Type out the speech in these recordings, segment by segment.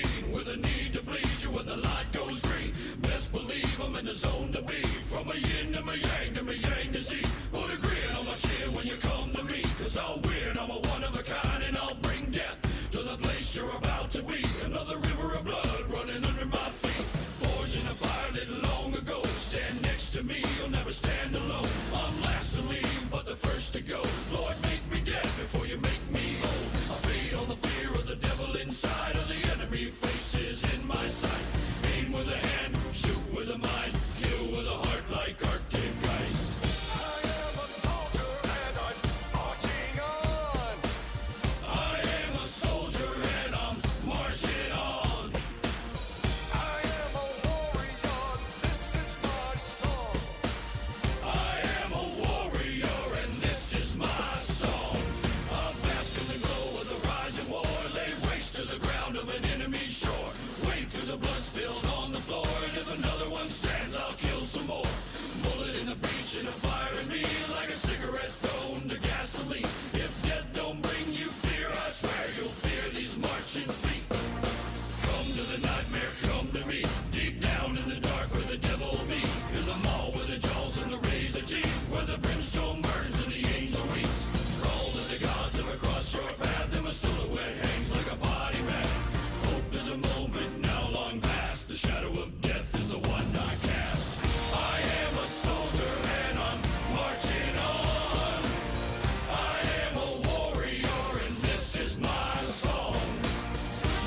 scene with a need to bleed you when the light goes green. Best believe I'm in the zone to be. From a yin to my yang to Z. Put a grin on my chin when you come to me. Cause I'll win, I'm a one of a kind, and I'll bring death to the place you're about to be. Another river of blood running under my feet. Forged in a fire lit long ago. Stand next to me, you'll never stand alone. I'm last to leave, but the first to go. Lord, make me dead before you make me whole. I feed on the fear of the devil inside of the enemy faces in my sight. Aim with a hand, shoot with a mind, kill with a heart like Arctic ice. I am a soldier and I'm marching on. I am a soldier and I'm marching on. I am a warrior, this is my song. I am a warrior and this is my song. I bask in the glow of the rising war. Lay waste to the ground of an enemy shore. Wade through the blood spilled on the floor. And if another one stands, I'll kill some more. Bullet in the breach and a fire in me. Like a cigarette thrown to gasoline. If death don't bring you fear, I swear you'll fear these marching feet. Come to the nightmare, come to me. Deep down in the dark where the devil be. In the mall with the jaws and the razor teeth. Where the brimstone burns and the angel weeps. Crawl to the gods ever cross your path. And my silhouette hangs like a body bag. Hope is a moment now long past. The shadow of death is the one I cast. I am a soldier and I'm marching on. I am a warrior and this is my song.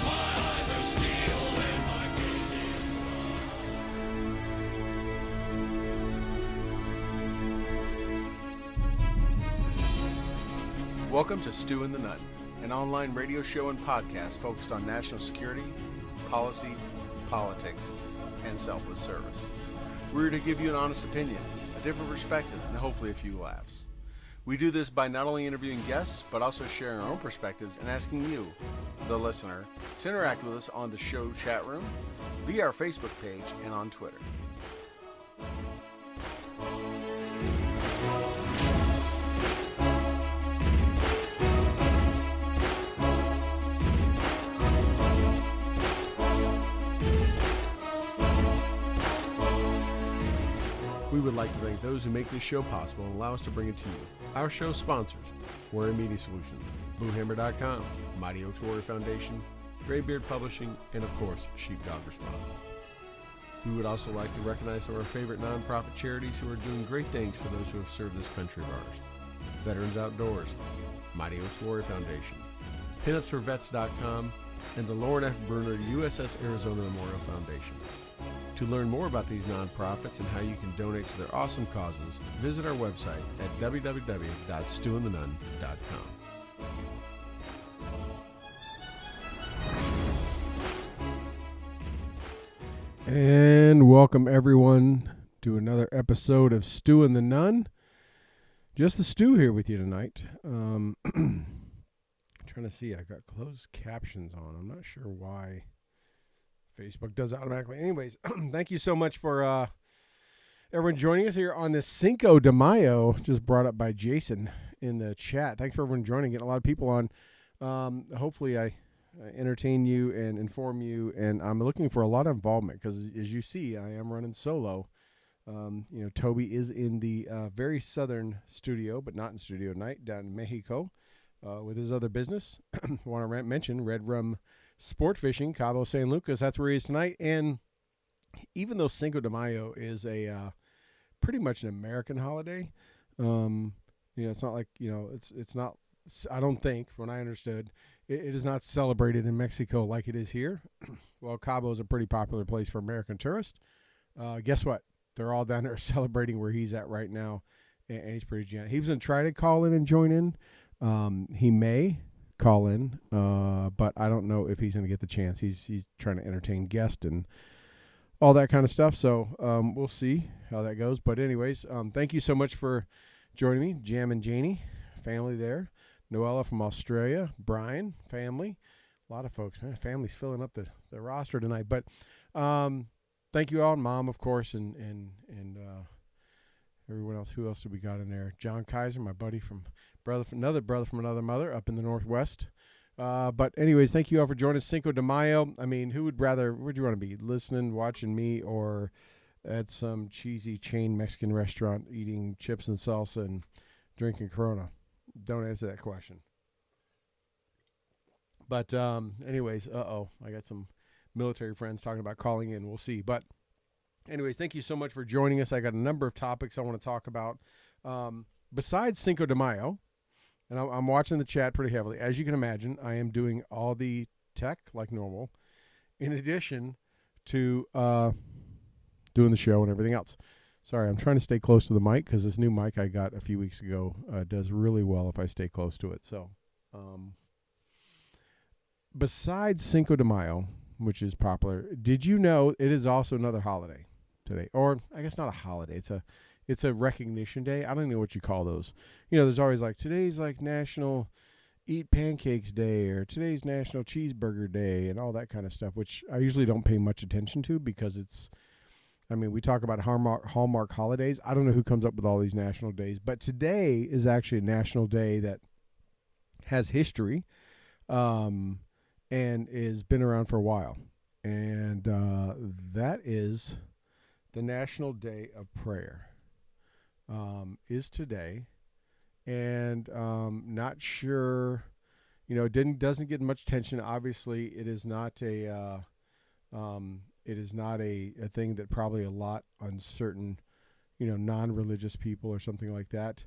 My eyes are steel and my gaze is Welcome to Stu and the Nunn, an online radio show and podcast focused on national security, policy, politics, and selfless service. We're here to give you an honest opinion, a different perspective, and hopefully a few laughs. We do this by not only interviewing guests, but also sharing our own perspectives and asking you, the listener, to interact with us on the show chat room, via our Facebook page, and on Twitter. We would like to thank those who make this show possible and allow us to bring it to you. Our show sponsors, Warrior Media Solutions, BlueHammer.com, Mighty Oaks Warrior Foundation, Graybeard Publishing, and of course, Sheepdog Response. We would also like to recognize some of our favorite nonprofit charities who are doing great things for those who have served this country of ours. Veterans Outdoors, Mighty Oaks Warrior Foundation, PinUpsForVets.com, and the Lauren F. Bruner USS Arizona Memorial Foundation. To learn more about these nonprofits and how you can donate to their awesome causes, visit our website at www.stuandthenunn.com. And welcome everyone to another episode of Stu and the Nunn. Just the Stu here with you tonight. Trying to see, I got closed captions on. I'm not sure why Facebook does it automatically. Anyways, thank you so much for everyone joining us here on this Cinco de Mayo, just brought up by Jason in the chat. Thanks for everyone joining, getting a lot of people on. Hopefully I entertain you and inform you, and I'm looking for a lot of involvement because, as you see, I am running solo. Toby is in the very southern studio, but not in studio night, down in Mexico with his other business. I want to mention Red Rum Sport Fishing, Cabo San Lucas. That's where he is tonight. And even though Cinco de Mayo is a pretty much an American holiday, it's not like, it's not, I don't think, from what I understood, it is not celebrated in Mexico like it is here. Well, Cabo is a pretty popular place for American tourists. Guess what? They're all down there celebrating where he's at right now, and he's pretty gentle. He was going to try to call in and join in. He may call in, but I don't know if he's going to get the chance. He's trying to entertain guests and all that kind of stuff. So we'll see how that goes. But anyways, thank you so much for joining me, Jam and Janie, family there. Noella from Australia, Brian, family. A lot of folks, man, family's filling up the roster tonight. But thank you all, Mom, of course, and everyone else. Who else did we got in there? John Kaiser, my buddy another brother from another mother up in the Northwest. But anyways, thank you all for joining us. Cinco de Mayo. I mean, would you want to be, listening, watching me, or at some cheesy chain Mexican restaurant eating chips and salsa and drinking Corona? Don't answer that question. But anyways, I got some military friends talking about calling in. We'll see. But anyways, thank you so much for joining us. I got a number of topics I want to talk about. Besides Cinco de Mayo, and I'm watching the chat pretty heavily. As you can imagine, I am doing all the tech like normal, in addition to doing the show and everything else. Sorry, I'm trying to stay close to the mic because this new mic I got a few weeks ago does really well if I stay close to it. So, besides Cinco de Mayo, which is popular, did you know it is also another holiday today? Or I guess not a holiday. It's a recognition day. I don't know what you call those. You know, there's always like today's like National Eat Pancakes Day or today's National Cheeseburger Day and all that kind of stuff, which I usually don't pay much attention to because we talk about Hallmark holidays. I don't know who comes up with all these national days, but today is actually a national day that has history and has been around for a while. And that is the National Day of Prayer. Is today, and not sure, it doesn't get much attention. Obviously, it is not a thing that probably a lot on certain, non-religious people or something like that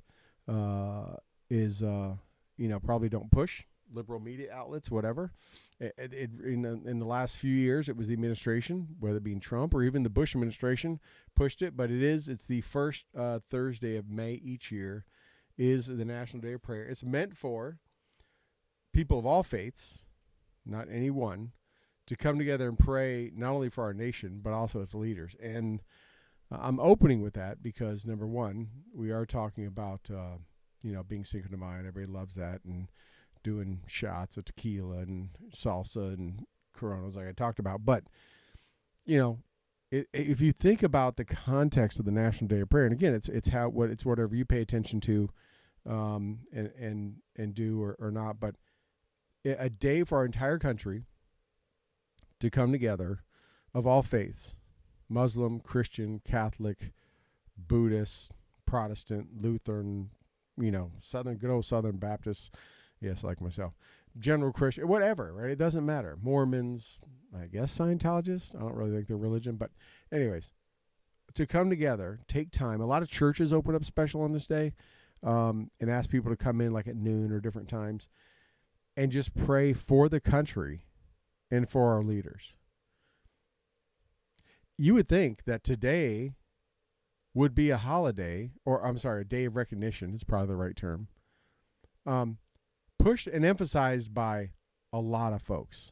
probably don't push. Liberal media outlets, whatever. In the last few years, it was the administration, whether it being Trump or even the Bush administration, pushed it. But it's the first Thursday of May each year is the National Day of Prayer. It's meant for people of all faiths, not any one, to come together and pray not only for our nation, but also its leaders. And I'm opening with that because, number one, we are talking about, being Cinco de Mayo, and everybody loves that, and doing shots of tequila and salsa and Coronas like I talked about. But, if you think about the context of the National Day of Prayer, and again, it's whatever you pay attention to and do or not, but a day for our entire country to come together of all faiths, Muslim, Christian, Catholic, Buddhist, Protestant, Lutheran, good old Southern Baptist, yes, like myself, general Christian, whatever, right? It doesn't matter. Mormons, I guess Scientologists. I don't really think they're religion, but anyways, to come together, take time. A lot of churches open up special on this day and ask people to come in like at noon or different times and just pray for the country and for our leaders. You would think that today would be a holiday, or a day of recognition is probably the right term, pushed and emphasized by a lot of folks,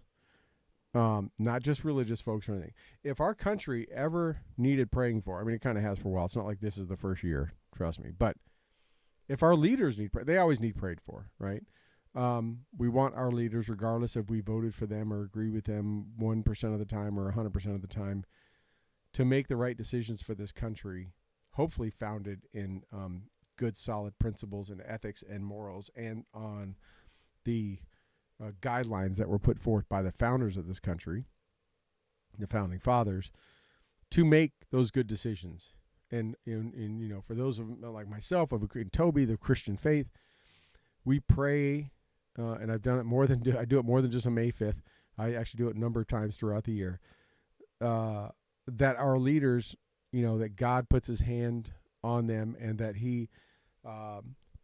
not just religious folks or anything. If our country ever needed praying for, it kind of has for a while. It's not like this is the first year, trust me. But if our leaders need prayer, they always need prayed for, right? We want our leaders, regardless if we voted for them or agree with them 1% of the time or 100% of the time, to make the right decisions for this country, hopefully founded in good, solid principles and ethics and morals, and on the guidelines that were put forth by the founders of this country, the founding fathers, to make those good decisions. And for those of like myself, and Toby, the Christian faith, we pray, and I've done it I do it more than just on May 5th. I actually do it a number of times throughout the year. That our leaders, that God puts his hand on them, and that he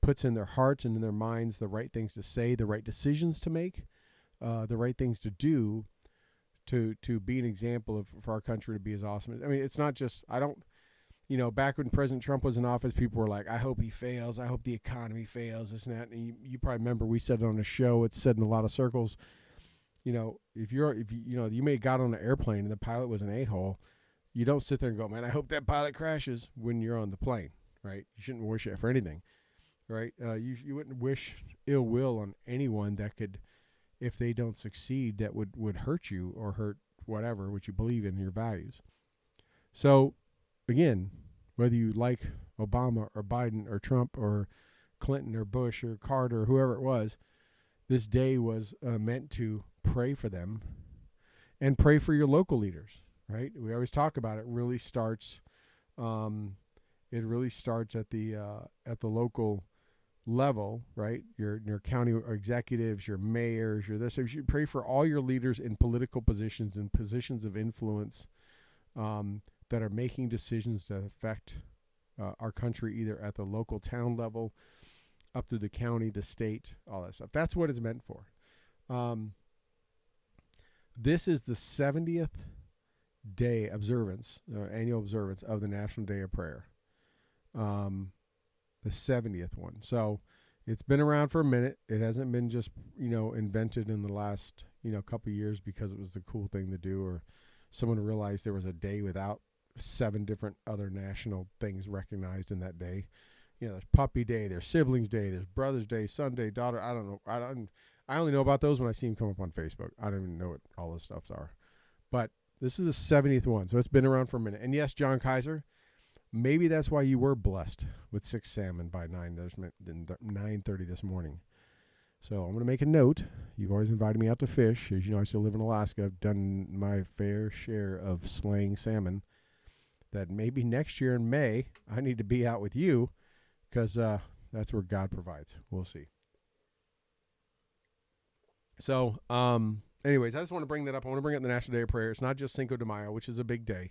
puts in their hearts and in their minds the right things to say, the right decisions to make, the right things to do to be an example for our country to be as awesome. It's not just, back when President Trump was in office, people were like, I hope he fails. I hope the economy fails, this and that. And you probably remember we said it on a show. It's said in a lot of circles, if you may have got on an airplane and the pilot was an a-hole, you don't sit there and go, man, I hope that pilot crashes when you're on the plane, right? You shouldn't wish it for anything, right? You wouldn't wish ill will on anyone that could, if they don't succeed, that would hurt you or hurt whatever, what you believe in, your values. So, again, whether you like Obama or Biden or Trump or Clinton or Bush or Carter or whoever it was, this day was meant to pray for them and pray for your local leaders, right? We always talk about it. Really starts, it really starts at the local level, right? Your county executives, your mayors, your this. You should pray for all your leaders in political positions and positions of influence that are making decisions that affect our country, either at the local town level, up to the county, the state, all that stuff. That's what it's meant for. This is the 70th day observance, annual observance of the National Day of Prayer. The 70th one. So it's been around for a minute. It hasn't been just, invented in the last, couple of years because it was the cool thing to do, or someone realized there was a day without 7 different other national things recognized in that day. There's Puppy Day, there's Siblings Day, there's Brothers Day, Son Day, Daughter. I don't know. I only know about those when I see them come up on Facebook. I don't even know what all those stuffs are. But this is the 70th one, so it's been around for a minute. And yes, John Kaiser, maybe that's why you were blessed with 6 salmon by 9:30 this morning. So I'm going to make a note. You've always invited me out to fish. As you know, I still live in Alaska. I've done my fair share of slaying salmon. That maybe next year in May, I need to be out with you, because that's where God provides. We'll see. So, anyways, I just want to bring that up. I want to bring up the National Day of Prayer. It's not just Cinco de Mayo, which is a big day,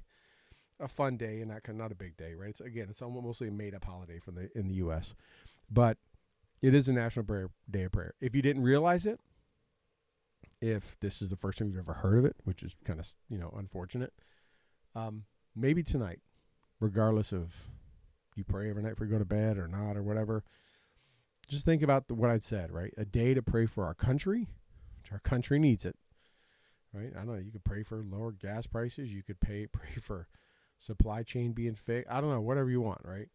a fun day, and not a big day, right? It's almost mostly a made-up holiday in the U.S., but it is a National Day of Prayer. If you didn't realize it, if this is the first time you've ever heard of it, which is kind of unfortunate, maybe tonight, regardless of you pray every night before you go to bed or not or whatever, just think about what I'd said, right? A day to pray for our country, which our country needs it, right? I don't know. You could pray for lower gas prices. You could pray for supply chain being fixed. I don't know, whatever you want, right?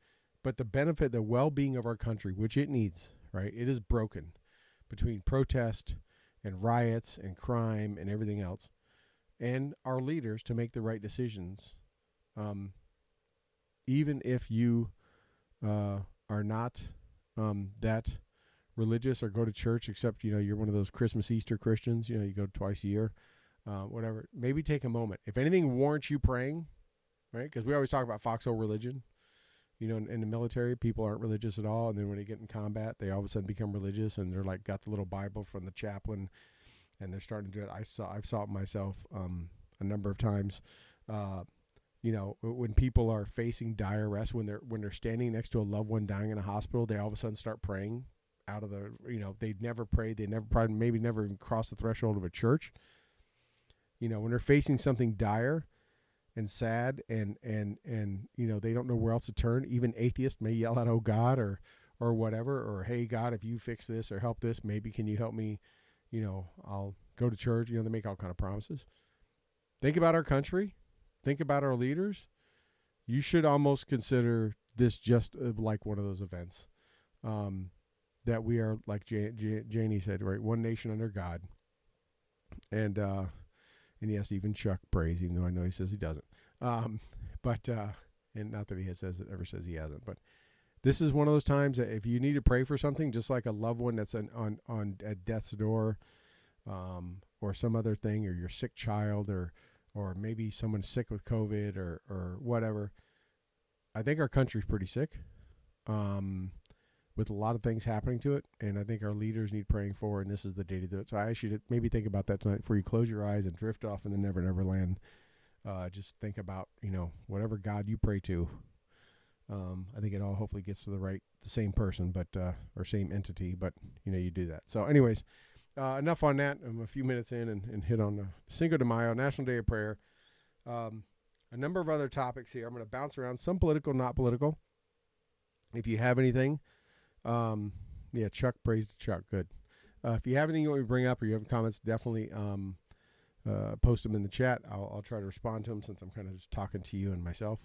But the benefit, the well-being of our country, which it needs, right? It is broken between protest and riots and crime and everything else, and our leaders to make the right decisions. Even if you are not that religious or go to church, except, you're one of those Christmas, Easter Christians, you go twice a year, whatever, maybe take a moment. If anything warrants you praying, right? Because we always talk about foxhole religion. In the military, people aren't religious at all. And then when they get in combat, they all of a sudden become religious, and they're like, got the little Bible from the chaplain, and they're starting to do it. I've saw it myself a number of times. When people are facing dire arrest, when they're standing next to a loved one dying in a hospital, they all of a sudden start praying out of the, they'd never prayed. They maybe never even crossed the threshold of a church. When they're facing something dire and sad and they don't know where else to turn. Even atheists may yell out, "Oh God," or whatever, or "Hey God, if you fix this or help this, maybe can you help me? I'll go to church." They make all kind of promises. Think about our country. Think about our leaders. You should almost consider this just like one of those events that we are, like Janie said, right? One nation under God. And yes, even Chuck prays, even though I know he says he doesn't. And not that he ever says he hasn't. But this is one of those times that if you need to pray for something, just like a loved one that's on at death's door, or some other thing, or your sick child, or maybe someone's sick with COVID or whatever. I think our country's pretty sick, with a lot of things happening to it, and I think our leaders need praying for, and this is the day to do it. So I ask you to maybe think about that tonight before you close your eyes and drift off in the Never Never Land. Just think about, whatever God you pray to. I think it all hopefully gets to the same person, but or same entity, but you do that. So anyways, enough on that. I'm a few minutes in and hit on Cinco de Mayo, National Day of Prayer. A number of other topics here. I'm going to bounce around, some political, not political. If you have anything, Chuck, praise to Chuck. Good. If you have anything you want me to bring up or you have comments, definitely post them in the chat. I'll try to respond to them since I'm kind of just talking to you and myself.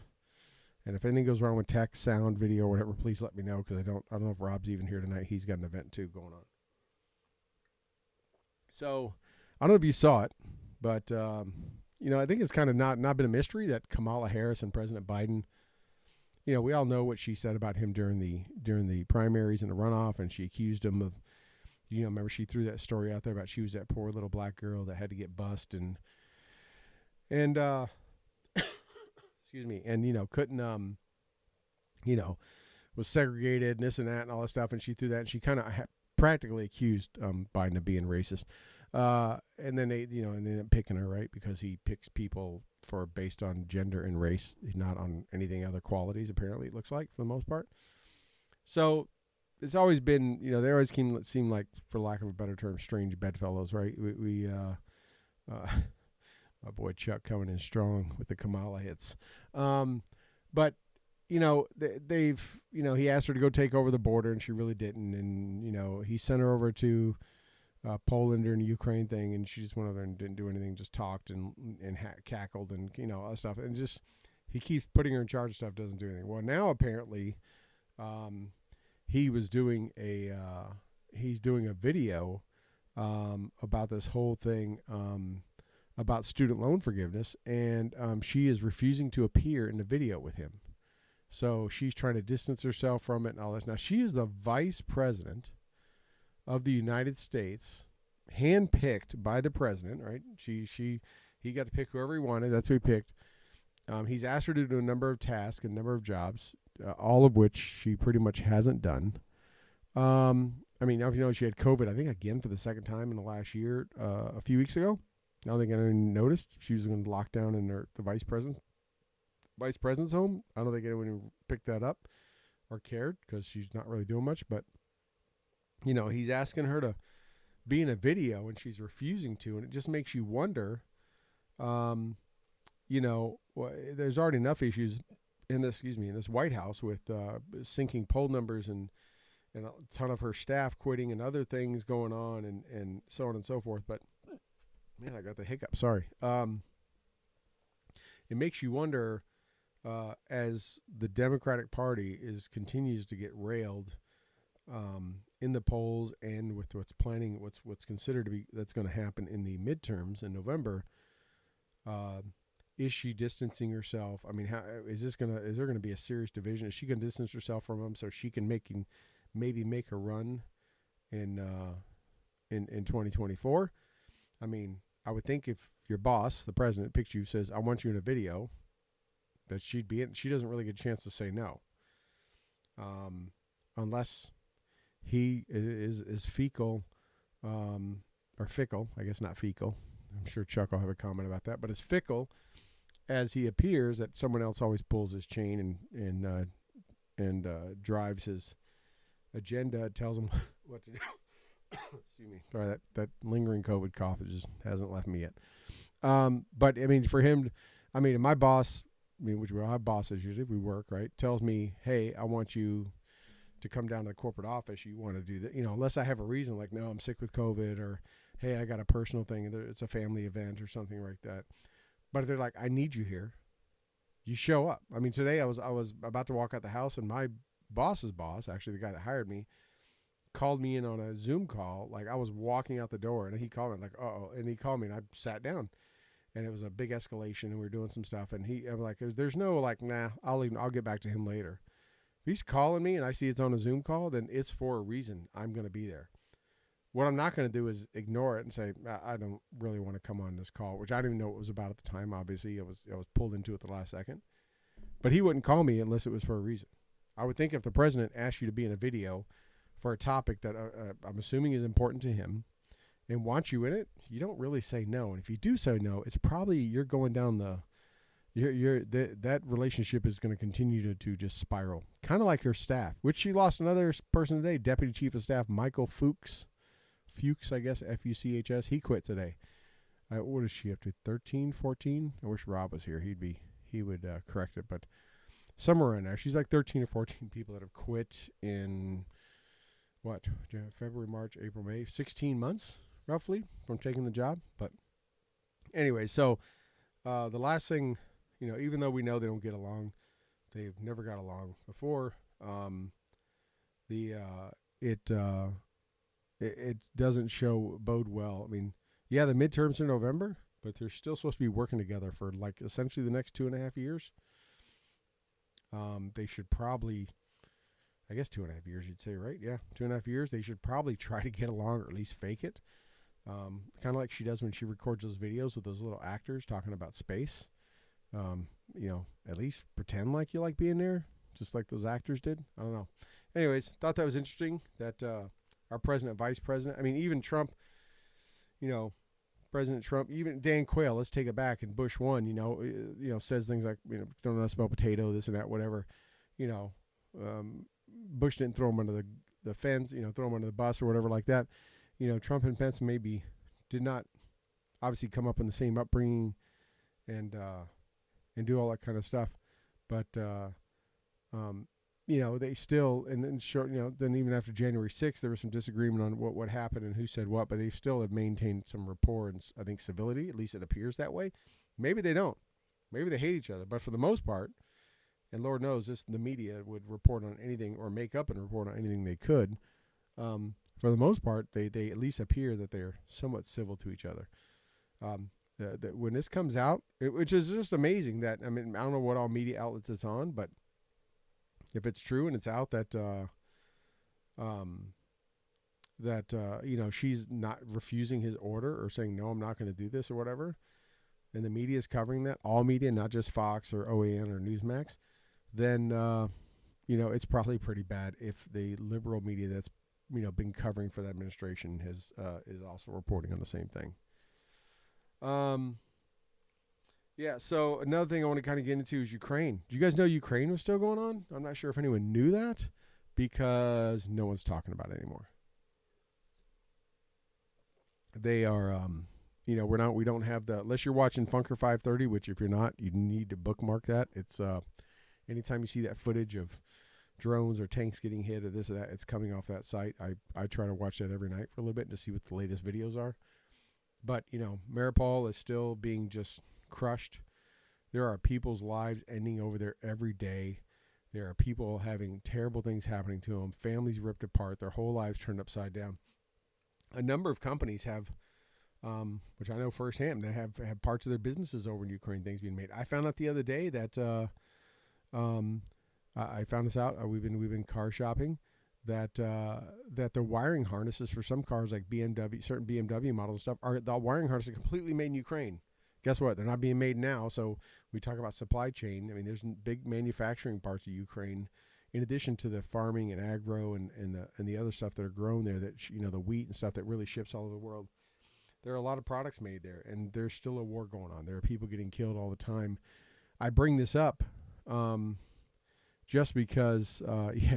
And if anything goes wrong with text, sound, video, or whatever, please let me know, because I don't know if Rob's even here tonight. He's got an event too going on. So I don't know if you saw it, but I think it's kind of not been a mystery that Kamala Harris and President Biden, we all know what she said about him during the primaries and the runoff, and she accused him of remember she threw that story out there about she was that poor little black girl that had to get bussed and excuse me, and couldn't was segregated and this and that and all that stuff, and she threw that, and she kind of practically accused Biden of being racist, and then they ended up picking her, right, because he picks people based on gender and race, not on anything other qualities. Apparently, it looks like for the most part. So it's always been, they always seem like, for lack of a better term, strange bedfellows, right? We my boy Chuck coming in strong with the Kamala hits, but they've he asked her to go take over the border, and she really didn't, and he sent her over to Poland during the Ukraine thing, and she just went over there and didn't do anything, just talked and cackled and all that stuff, and just he keeps putting her in charge of stuff, doesn't do anything. Well, now apparently he's doing a video about this whole thing about student loan forgiveness, and she is refusing to appear in the video with him. So she's trying to distance herself from it and all this. Now, she is the vice president of the United States, handpicked by the president, right? He got to pick whoever he wanted. That's who he picked. He's asked her to do a number of tasks, a number of jobs, all of which she pretty much hasn't done. Now, if she had COVID, I think again for the second time in the last year, a few weeks ago. I don't think anyone noticed. She was going to lock down in the vice president's home. I don't think anyone picked that up or cared, because she's not really doing much. But he's asking her to be in a video, and she's refusing to, and it just makes you wonder. There's already enough issues in this White House with sinking poll numbers and a ton of her staff quitting and other things going on and so on and so forth. But man, I got the hiccup. Sorry. It makes you wonder, as the Democratic Party continues to get railed in the polls, and with what's considered to be that's going to happen in the midterms in November. Is she distancing herself? How is there going to be a serious division? Is she going to distance herself from them so she can maybe make a run in 2024? I would think if your boss, the president, picks you, says, "I want you in a video," that she'd be in. She doesn't really get a chance to say no, unless he is fecal, or fickle. I guess not fecal. I'm sure Chuck will have a comment about that. But as fickle as he appears, that someone else always pulls his chain and drives his agenda, tells him what to do. Excuse me. Sorry, that lingering COVID cough, it just hasn't left me yet. But for him, my boss, which we all have bosses usually if we work, right, tells me, "Hey, I want you to come down to the corporate office. You want to do that, unless I have a reason, like, no, I'm sick with COVID, or hey, I got a personal thing, it's a family event or something like that." But if they're like, "I need you here," you show up. Today I was about to walk out the house, and my boss's boss, actually the guy that hired me, called me in on a Zoom call. Like, I was walking out the door, and he called me, like, and he called me, and I sat down, and it was a big escalation, and we were doing some stuff, and I'm like, there's no, like, nah, I'll get back to him later. If he's calling me and I see it's on a Zoom call, then it's for a reason. I'm going to be there. What I'm not going to do is ignore it and say, I don't really want to come on this call, which I didn't even know what it was about at the time. Obviously, I was pulled into it the last second. But he wouldn't call me unless it was for a reason. I would think if the president asked you to be in a video for a topic that I'm assuming is important to him and wants you in it, you don't really say no. And if you do say no, it's probably you're going down that relationship is going to continue to just spiral. Kind of like her staff, which she lost another person today, Deputy Chief of Staff Michael Fuchs, I guess, Fuchs. He quit today. What is she up to, 13, 14? I wish Rob was here. He would correct it, but somewhere in there. She's like 13 or 14 people that have quit in, what, February, March, April, May, 16 months, roughly, from taking the job. But anyway, so the last thing, even though we know they don't get along, they've never got along before, it doesn't bode well. Yeah, the midterms are November, but they're still supposed to be working together for, like, essentially the next 2.5 years. They should probably, I guess 2.5 years, you'd say, right? Yeah, 2.5 years. They should probably try to get along or at least fake it. Kind of like she does when she records those videos with those little actors talking about space. At least pretend like you like being there, just like those actors did. I don't know. Anyways, thought that was interesting that our president, vice president, I mean, even Trump, President Trump, even Dan Quayle, let's take it back, and Bush 1, says things like, don't know spell potato, this and that, whatever. Bush didn't throw him under the fence, throw him under the bus or whatever like that. Trump and Pence maybe did not obviously come up in the same upbringing and do all that kind of stuff. But, they still, and then then even after January 6th, there was some disagreement on what happened and who said what, but they still have maintained some rapport and, I think, civility. At least it appears that way. Maybe they don't. Maybe they hate each other. But for the most part, and Lord knows the media would report on anything or make up and report on anything they could. For the most part, they at least appear that they're somewhat civil to each other. That when this comes out, which is just amazing that, I mean, I don't know what all media outlets it's on, but if it's true and it's out that she's not refusing his order or saying, no, I'm not going to do this or whatever, and the media is covering that, all media, not just Fox or OAN or Newsmax, then, it's probably pretty bad if the liberal media that's, been covering for that administration is also reporting on the same thing. So another thing I want to kind of get into is Ukraine. Do you guys know Ukraine was still going on? I'm not sure if anyone knew that because no one's talking about it anymore. They are, we don't have unless you're watching Funker 530, which if you're not, you need to bookmark that. It's, anytime you see that footage of drones or tanks getting hit or this or that, it's coming off that site. I try to watch that every night for a little bit to see what the latest videos are. But, Mariupol is still being just crushed. There are people's lives ending over there every day. There are people having terrible things happening to them, families ripped apart, their whole lives turned upside down. A number of companies have, which I know firsthand, that have parts of their businesses over in Ukraine, things being made. I found out the other day that I found this out. We've been car shopping. That the wiring harnesses for some cars like BMW, certain BMW models and stuff, the wiring harnesses are completely made in Ukraine. Guess what? They're not being made now. So we talk about supply chain. I mean, there's big manufacturing parts of Ukraine, in addition to the farming and agro and the other stuff that are grown there. That the wheat and stuff that really ships all over the world. There are a lot of products made there, and there's still a war going on. There are people getting killed all the time. I bring this up. Just because,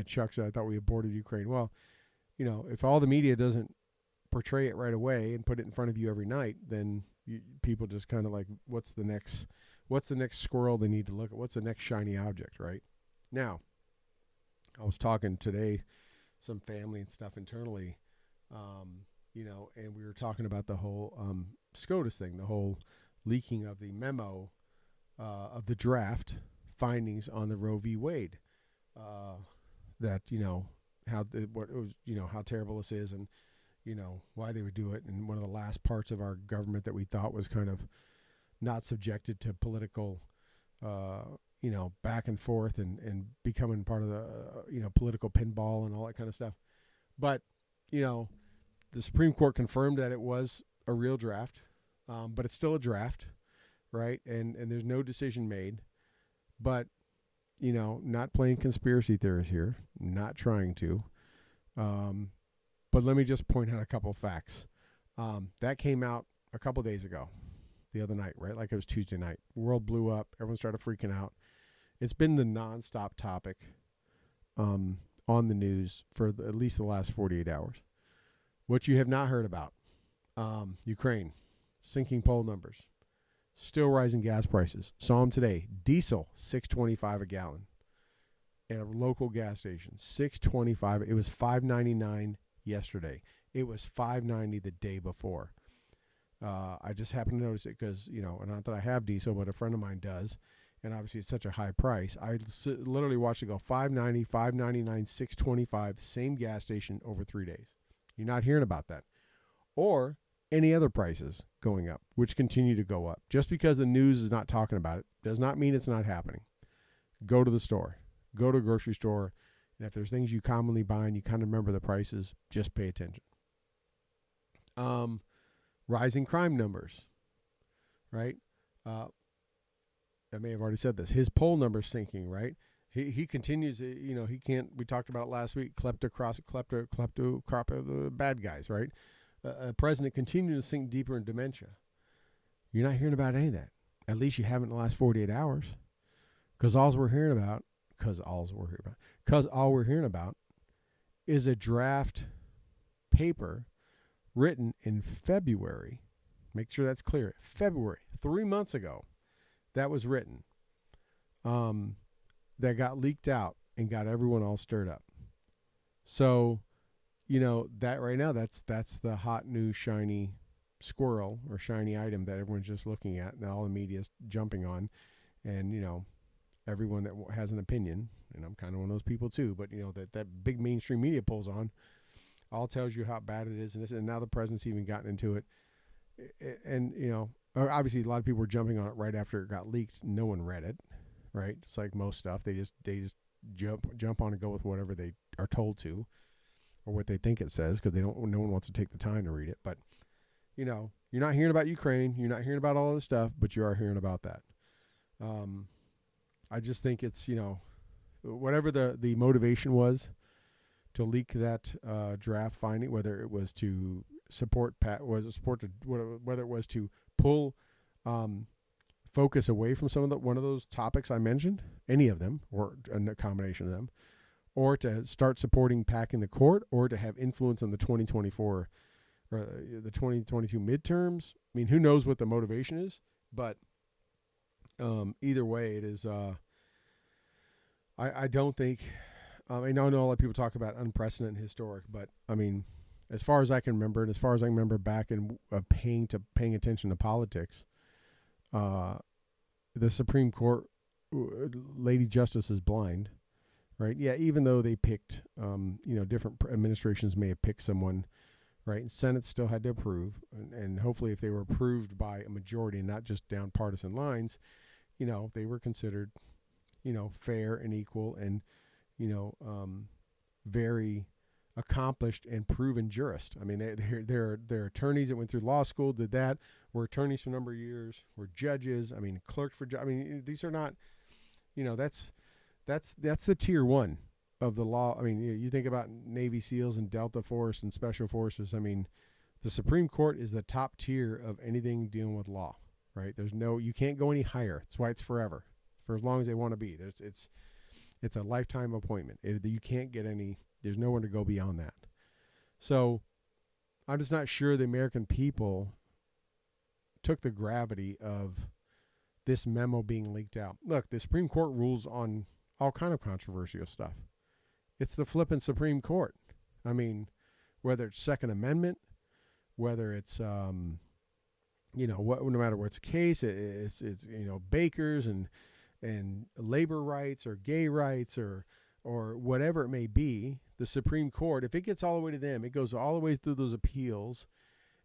Chuck said, I thought we aborted Ukraine. Well, if all the media doesn't portray it right away and put it in front of you every night, then people just kind of like, what's the next squirrel they need to look at? What's the next shiny object, right? Now, I was talking today, some family and stuff internally, and we were talking about the whole SCOTUS thing, the whole leaking of the memo of the draft findings on the Roe v. Wade, that how terrible this is, and why they would do it, and one of the last parts of our government that we thought was kind of not subjected to political back and forth and becoming part of the political pinball and all that kind of stuff. But the Supreme Court confirmed that it was a real draft, but it's still a draft, right? And there's no decision made. But, not playing conspiracy theories here, not trying to. But let me just point out a couple of facts. That came out a couple of days ago, the other night, right? Like it was Tuesday night. World blew up. Everyone started freaking out. It's been the nonstop topic on the news for at least the last 48 hours. What you have not heard about, Ukraine, sinking poll numbers. Still rising gas prices. Saw them today. Diesel, $6.25 a gallon. At a local gas station, $6.25. It was $5.99 yesterday. It was $5.90 the day before. I just happened to notice it because, not that I have diesel, but a friend of mine does. And obviously it's such a high price. I literally watched it go $5.90, $5.99, $6.25, same gas station over 3 days. You're not hearing about that. Or any other prices going up, which continue to go up. Just because the news is not talking about it does not mean it's not happening. Go to the store. Go to a grocery store. And if there's things you commonly buy and you kind of remember the prices, just pay attention. Rising crime numbers, right? I may have already said this. His poll number's sinking, right? He continues, he can't, we talked about it last week, klepto, bad guys, right? President continues to sink deeper in dementia. You're not hearing about any of that. At least you haven't in the last 48 hours. Because all we're hearing about is a draft paper written in February. Make sure that's clear. February, 3 months ago, that was written. That got leaked out and got everyone all stirred up. So, that right now, that's the hot new shiny squirrel or shiny item that everyone's just looking at and all the media's jumping on. And, everyone that has an opinion, and I'm kind of one of those people too, but that big mainstream media pulls on, all tells you how bad it is, and now the president's even gotten into it, and obviously a lot of people were jumping on it right after it got leaked. No one read it, right? It's like most stuff, they just jump on and go with whatever they are told to, or what they think it says, because no one wants to take the time to read it. But you're not hearing about Ukraine, you're not hearing about all of this stuff, but you are hearing about that. I just think it's, whatever the motivation was to leak that draft finding, whether it was to support whether it was to pull focus away from one of those topics I mentioned, any of them, or a combination of them, or to start supporting packing the court, or to have influence on the 2024 or the 2022 midterms. I mean, who knows what the motivation is, but either way, it is. I don't think. I know a lot of people talk about unprecedented, historic, but I mean, as far as I can remember, and as far as I can remember back in paying attention to politics, the Supreme Court, Lady Justice is blind, right? Yeah, even though they picked, different administrations may have picked someone, right? And Senate still had to approve, and hopefully, if they were approved by a majority and not just down partisan lines, they were considered, fair and equal and, very accomplished and proven jurist. I mean, they're attorneys that went through law school, did that, were attorneys for a number of years, were judges. I mean, clerked for. I mean, these are not, that's the tier one of the law. I mean, you think about Navy SEALs and Delta Force and Special Forces. I mean, the Supreme Court is the top tier of anything dealing with law, right? You can't go any higher. That's why it's forever, for as long as they want to be. It's a lifetime appointment. You can't get any. There's nowhere to go beyond that. So I'm just not sure the American people took the gravity of this memo being leaked out. Look, the Supreme Court rules on all kind of controversial stuff. It's the flipping Supreme Court. I mean, whether it's Second Amendment, whether it's no matter what's the case, it's bakers and labor rights or gay rights or whatever it may be, the Supreme Court, if it gets all the way to them, it goes all the way through those appeals,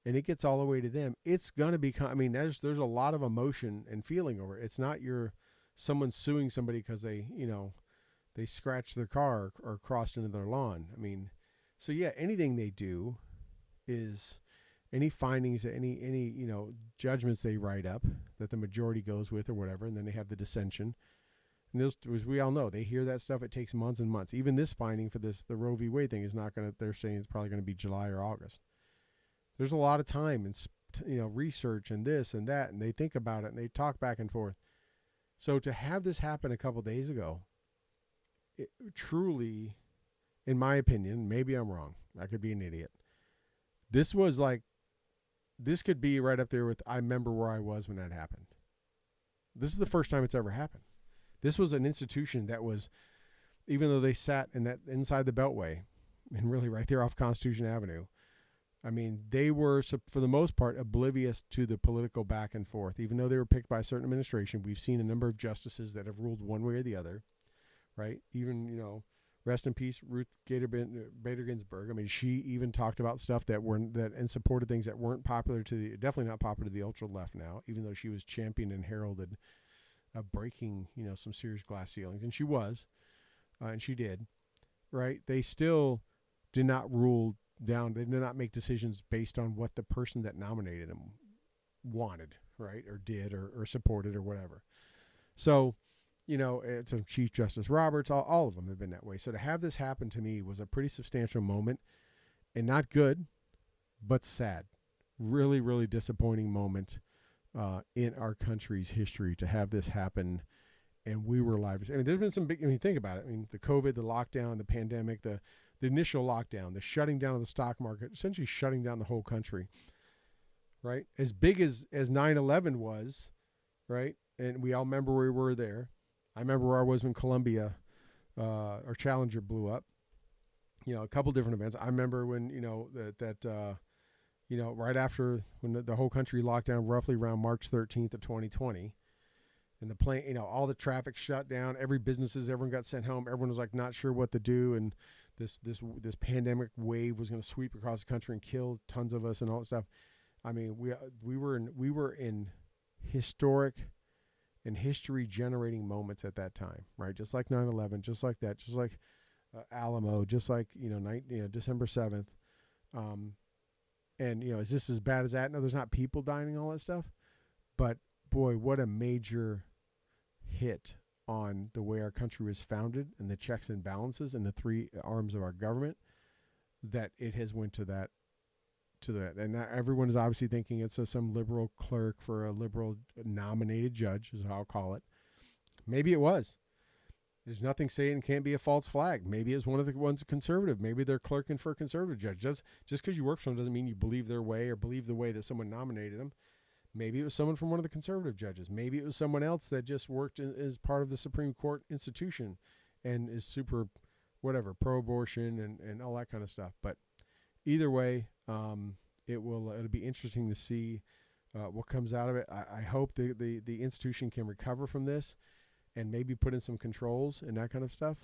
and it gets all the way to them, it's going to become, I mean, there's a lot of emotion and feeling over it. It's not someone suing somebody because they scratched their car or crossed into their lawn. I mean, so yeah, anything they do is any findings, any judgments they write up that the majority goes with or whatever, and then they have the dissension. And those, as we all know, they hear that stuff. It takes months and months. Even this finding for the Roe v. Wade thing is not going to, they're saying it's probably going to be July or August. There's a lot of time and, research and this and that, and they think about it and they talk back and forth. So to have this happen a couple days ago, it truly, in my opinion, maybe I'm wrong. I could be an idiot. This could be right up there with, I remember where I was when that happened. This is the first time it's ever happened. This was an institution that was, even though they sat inside the Beltway and really right there off Constitution Avenue, I mean, they were, for the most part, oblivious to the political back and forth. Even though they were picked by a certain administration, we've seen a number of justices that have ruled one way or the other, right? Even, rest in peace, Ruth Bader Ginsburg. I mean, she even talked about stuff and supported things that weren't popular definitely not popular to the ultra left now, even though she was championed and heralded breaking, some serious glass ceilings, and she was, and she did. right? They still did not rule down. They did not make decisions based on what the person that nominated him wanted, right, or did, or supported, or whatever. So, it's a Chief Justice Roberts. All of them have been that way. So to have this happen to me was a pretty substantial moment, and not good, but sad. Really, really disappointing moment in our country's history to have this happen. And we were alive. I mean, there's been some big, think about it. I mean, the COVID, the lockdown, the pandemic, the initial lockdown, the shutting down of the stock market, essentially shutting down the whole country, right? As big as 9/11 was, right? And we all remember we were there. I remember where I was when Columbia, or Challenger blew up. A couple different events. I remember when, right after when the whole country locked down roughly around March 13th of 2020. And the plane, all the traffic shut down. Everyone got sent home. Everyone was like not sure what to do, and this pandemic wave was going to sweep across the country and kill tons of us and all that stuff. I mean, we were in historic and history generating moments at that time, right? Just like 9/11, just like that, just like Alamo, just like December 7th. And is this as bad as that? No, there's not people dying and all that stuff, but boy, what a major hit on the way our country was founded and the checks and balances and the three arms of our government that it has went to that. And everyone is obviously thinking it's some liberal clerk for a liberal nominated judge is how I'll call it. Maybe it was. There's nothing saying it can't be a false flag. Maybe it's one of the ones conservative. Maybe they're clerking for a conservative judge. Just because you work for them doesn't mean you believe their way or believe the way that someone nominated them. Maybe it was someone from one of the conservative judges. Maybe it was someone else that just worked as part of the Supreme Court institution and is super, whatever, pro-abortion and all that kind of stuff. But either way, it'll be interesting to see what comes out of it. I hope the institution can recover from this and maybe put in some controls and that kind of stuff.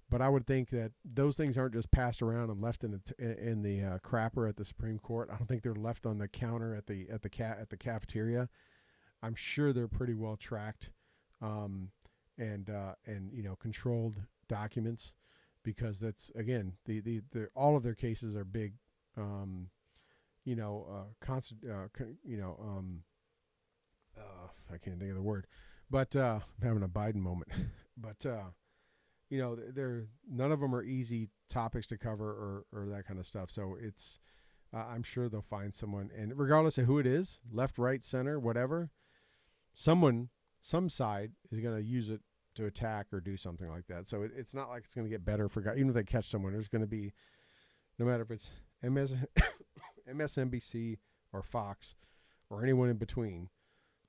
But I would think that those things aren't just passed around and left in the crapper at the Supreme Court. I don't think they're left on the counter at the cafeteria. I'm sure they're pretty well tracked, and controlled documents, because that's again all of their cases are big, I can't think of the word, but I'm having a Biden moment, but. None of them are easy topics to cover or that kind of stuff. So it's, I'm sure they'll find someone, and regardless of who it is, left, right, center, whatever, some side is going to use it to attack or do something like that. So it's not like it's going to get better for, even if they catch someone, there's going to be, no matter if it's MSNBC or Fox or anyone in between,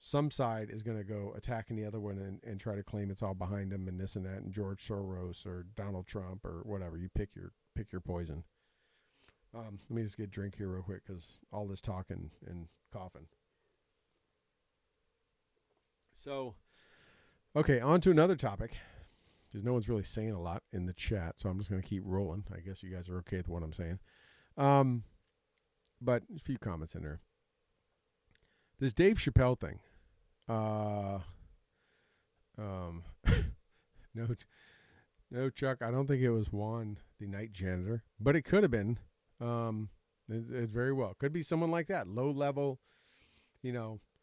some side is going to go attacking the other one and try to claim it's all behind them and this and that, and George Soros or Donald Trump or whatever. You pick your poison. Let me just get a drink here real quick because all this talking and coughing. So, okay, on to another topic, because no one's really saying a lot in the chat, so I'm just going to keep rolling. I guess you guys are okay with what I'm saying. But a few comments in there. This Dave Chappelle thing. No, Chuck, I don't think it was Juan, the night janitor, but it could have been. It very well could be someone like that, low level.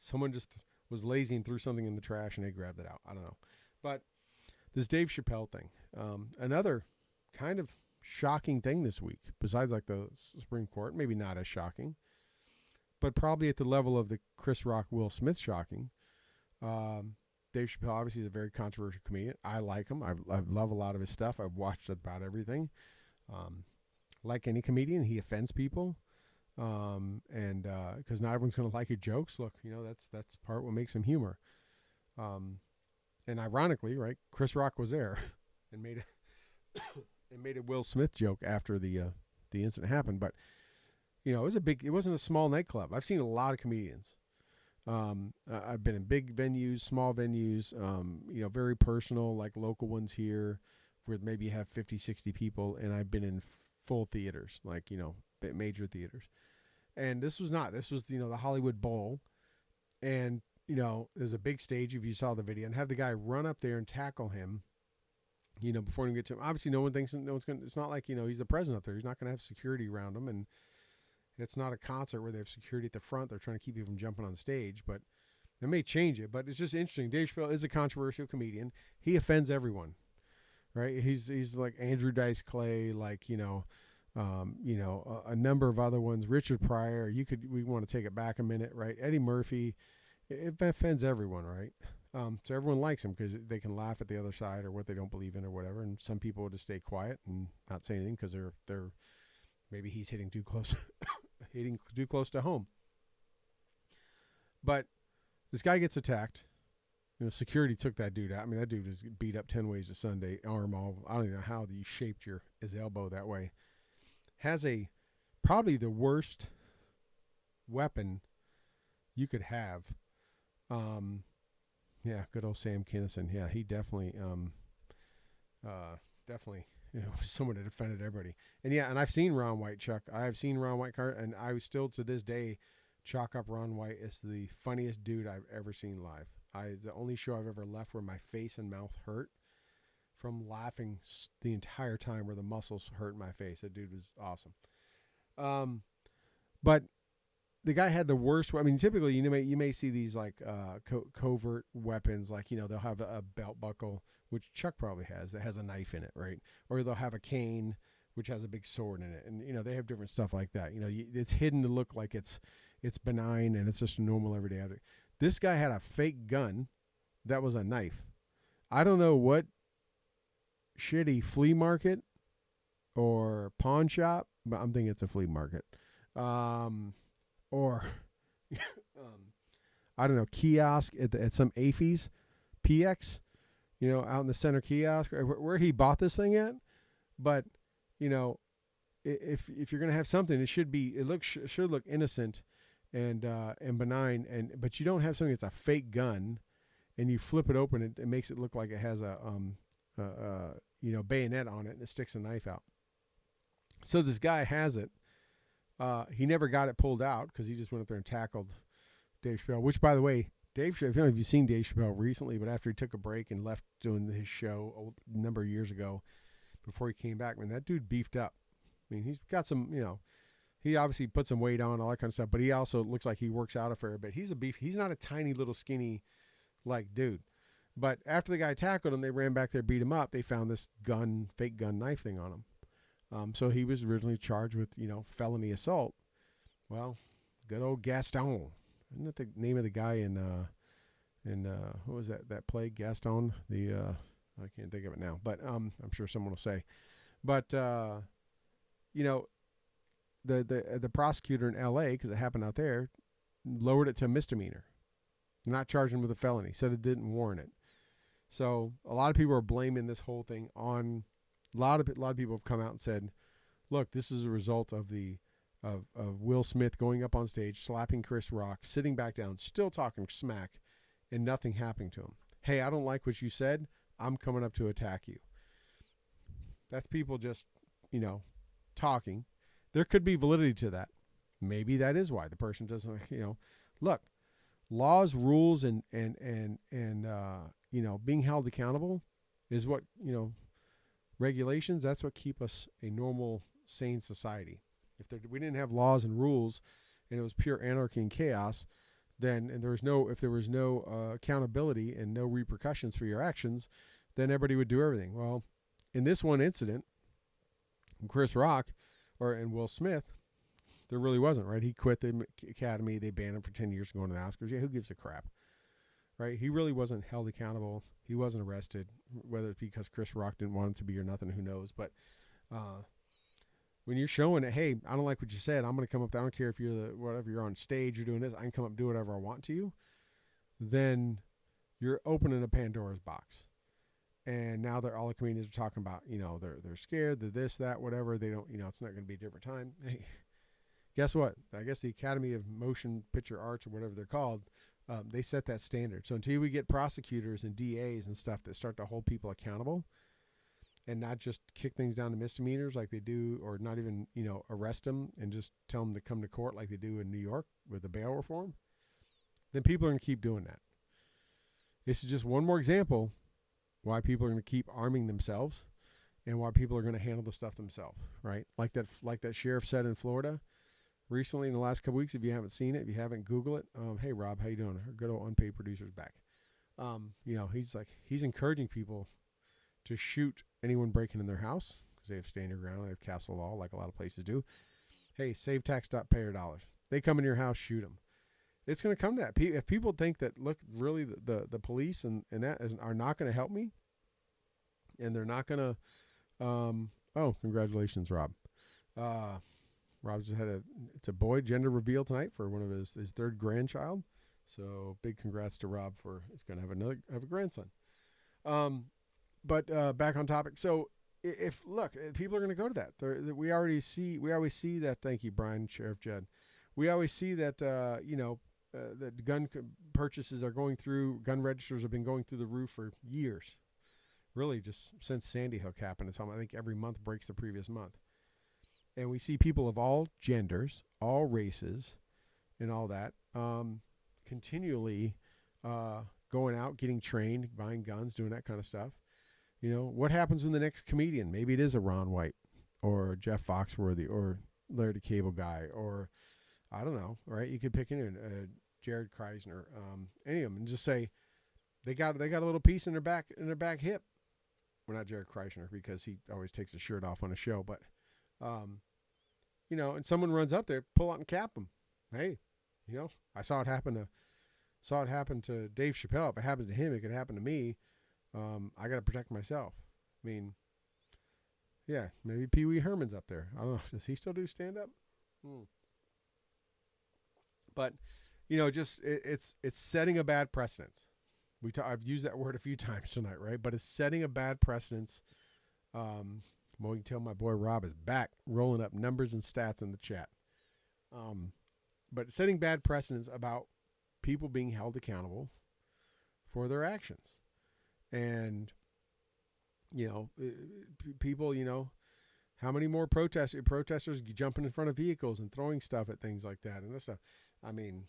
Someone just was lazy and threw something in the trash and they grabbed it out. I don't know, but this Dave Chappelle thing, another kind of shocking thing this week. Besides, like the Supreme Court, maybe not as shocking, but probably at the level of the Chris Rock, Will Smith shocking. Dave Chappelle obviously is a very controversial comedian. I like him. I love a lot of his stuff. I've watched about everything. Like any comedian, he offends people. And because not everyone's going to like your jokes. Look, that's part what makes him humor. And ironically, right, Chris Rock was there and made a Will Smith joke after the incident happened. But it wasn't a small nightclub. I've seen a lot of comedians. I've been in big venues, small venues, very personal, like local ones here where maybe you have 50, 60 people. And I've been in full theaters, like, major theaters. And this was the Hollywood Bowl. And, there's a big stage if you saw the video, and have the guy run up there and tackle him before you get to him. Obviously, no one thinks no one's going. It's not like he's the president up there. He's not going to have security around him, and it's not a concert where they have security at the front. They're trying to keep you from jumping on stage, but they may change it. But it's just interesting. Dave Chappelle is a controversial comedian. He offends everyone, right? He's like Andrew Dice Clay, like a number of other ones. Richard Pryor. We want to take it back a minute, right? Eddie Murphy. It offends everyone, right? So everyone likes him because they can laugh at the other side or what they don't believe in or whatever. And some people will just stay quiet and not say anything because they're maybe he's hitting too close to home. But this guy gets attacked. Security took that dude out. I mean, that dude was beat up 10 ways to Sunday, arm all. I don't even know how you shaped his elbow that way. Has probably the worst weapon you could have. Yeah, good old Sam Kinison. Yeah, he definitely someone that defended everybody. And yeah, and I've seen Ron White, Chuck. I've seen Ron White, and I was still to this day chalk up Ron White as the funniest dude I've ever seen live. The only show I've ever left where my face and mouth hurt from laughing the entire time, where the muscles hurt my face. That dude was awesome. But the guy had the worst. I mean, typically you may see these like covert weapons, like they'll have a belt buckle, which Chuck probably has, that has a knife in it, right? Or they'll have a cane, which has a big sword in it, and they have different stuff like that. It's hidden to look like it's benign and it's just a normal everyday object. This guy had a fake gun that was a knife. I don't know what shitty flea market or pawn shop, but I'm thinking it's a flea market. Or I don't know, kiosk at some AFES, PX, out in the center kiosk, where he bought this thing at. But if you're gonna have something, it should look innocent and benign, but you don't have something that's a fake gun, and you flip it open, it makes it look like it has a bayonet on it, and it sticks a knife out. So this guy has it. He never got it pulled out because he just went up there and tackled Dave Chappelle, which, by the way, Dave Chappelle, I don't know if you've seen Dave Chappelle recently, but after he took a break and left doing his show a number of years ago, before he came back, man, that dude beefed up. I mean, he's got some, he obviously put some weight on, all that kind of stuff, but he also looks like he works out a fair bit. He's not a tiny little skinny like dude. But after the guy tackled him, they ran back there, beat him up. They found this fake gun knife thing on him. So he was originally charged with, felony assault. Well, good old Gaston. Isn't that the name of the guy in what was that play? Gaston? I can't think of it now, but I'm sure someone will say. But the prosecutor in L.A., because it happened out there, lowered it to a misdemeanor, not charged him with a felony. Said it didn't warrant it. So a lot of people are blaming this whole thing on. A lot of people have come out and said, "Look, this is a result of of Will Smith going up on stage, slapping Chris Rock, sitting back down, still talking smack, and nothing happening to him. Hey, I don't like what you said. I'm coming up to attack you." That's people just, talking. There could be validity to that. Maybe that is why the person doesn't. Look, laws, rules, and being held accountable is what regulations, that's what keep us a normal, sane society. If we didn't have laws and rules and it was pure anarchy and chaos, then if there was no accountability and no repercussions for your actions, then everybody would do everything. Well, in this one incident, Chris Rock and Will Smith, there really wasn't, right? He quit the Academy. They banned him for 10 years going to the Oscars. Yeah, who gives a crap? Right? He really wasn't held accountable. He wasn't arrested, whether it's because Chris Rock didn't want him to be or nothing, who knows. But when you're showing it, hey, I don't like what you said, I'm going to come up, I don't care if you're on stage, you're doing this, I can come up and do whatever I want to you, then you're opening a Pandora's box. And now all the comedians are talking about, they're scared, they're this, that, whatever. They don't, it's not going to be a different time. Hey, guess what? I guess the Academy of Motion Picture Arts, or whatever they're called, they set that standard. So until we get prosecutors and DAs and stuff that start to hold people accountable and not just kick things down to misdemeanors like they do, or not even, arrest them and just tell them to come to court like they do in New York with the bail reform, then people are going to keep doing that. This is just one more example why people are going to keep arming themselves and why people are going to handle the stuff themselves, right? Like that sheriff said in Florida recently in the last couple weeks. If you haven't seen it, if you haven't, Google it. Hey, Rob, how you doing? Our good old unpaid producer's back. He's encouraging people to shoot anyone breaking in their house because they have stand your ground, they have castle law, like a lot of places do. Hey, save tax, pay your dollars. They come in your house, shoot them. It's going to come to that. If people think that, look, really the police and that are not going to help me, and they're not going to, congratulations, Rob. Rob just had it's a boy gender reveal tonight for one of his third grandchild. So big congrats to Rob he's going to have a grandson. But back on topic. So if people are going to go to that. We always see that. Thank you, Brian, Sheriff Jed. We always see that, that gun purchases are going through, gun registers have been going through the roof for years. Really, just since Sandy Hook happened. I think every month breaks the previous month. And we see people of all genders, all races, and all that, continually going out, getting trained, buying guns, doing that kind of stuff. What happens when the next comedian, maybe it is a Ron White or Jeff Foxworthy or Larry the Cable Guy or I don't know, right? You could pick anyone, Jared Kreisner, any of them, and just say they got a little piece in their back hip. Well, not Jared Kreisner because he always takes his shirt off on a show, but and someone runs up there, pull out and cap him. Hey, I saw it happen to Dave Chappelle. If it happens to him, it could happen to me. I got to protect myself. I mean, yeah, maybe Pee Wee Herman's up there. I don't know. Does he still do stand-up? But, it's setting a bad precedence. I've used that word a few times tonight, right? But it's setting a bad precedence. Well, you can tell my boy Rob is back, rolling up numbers and stats in the chat. But setting bad precedents about people being held accountable for their actions. And, people, how many more protesters jumping in front of vehicles and throwing stuff at things like that and this stuff. I mean,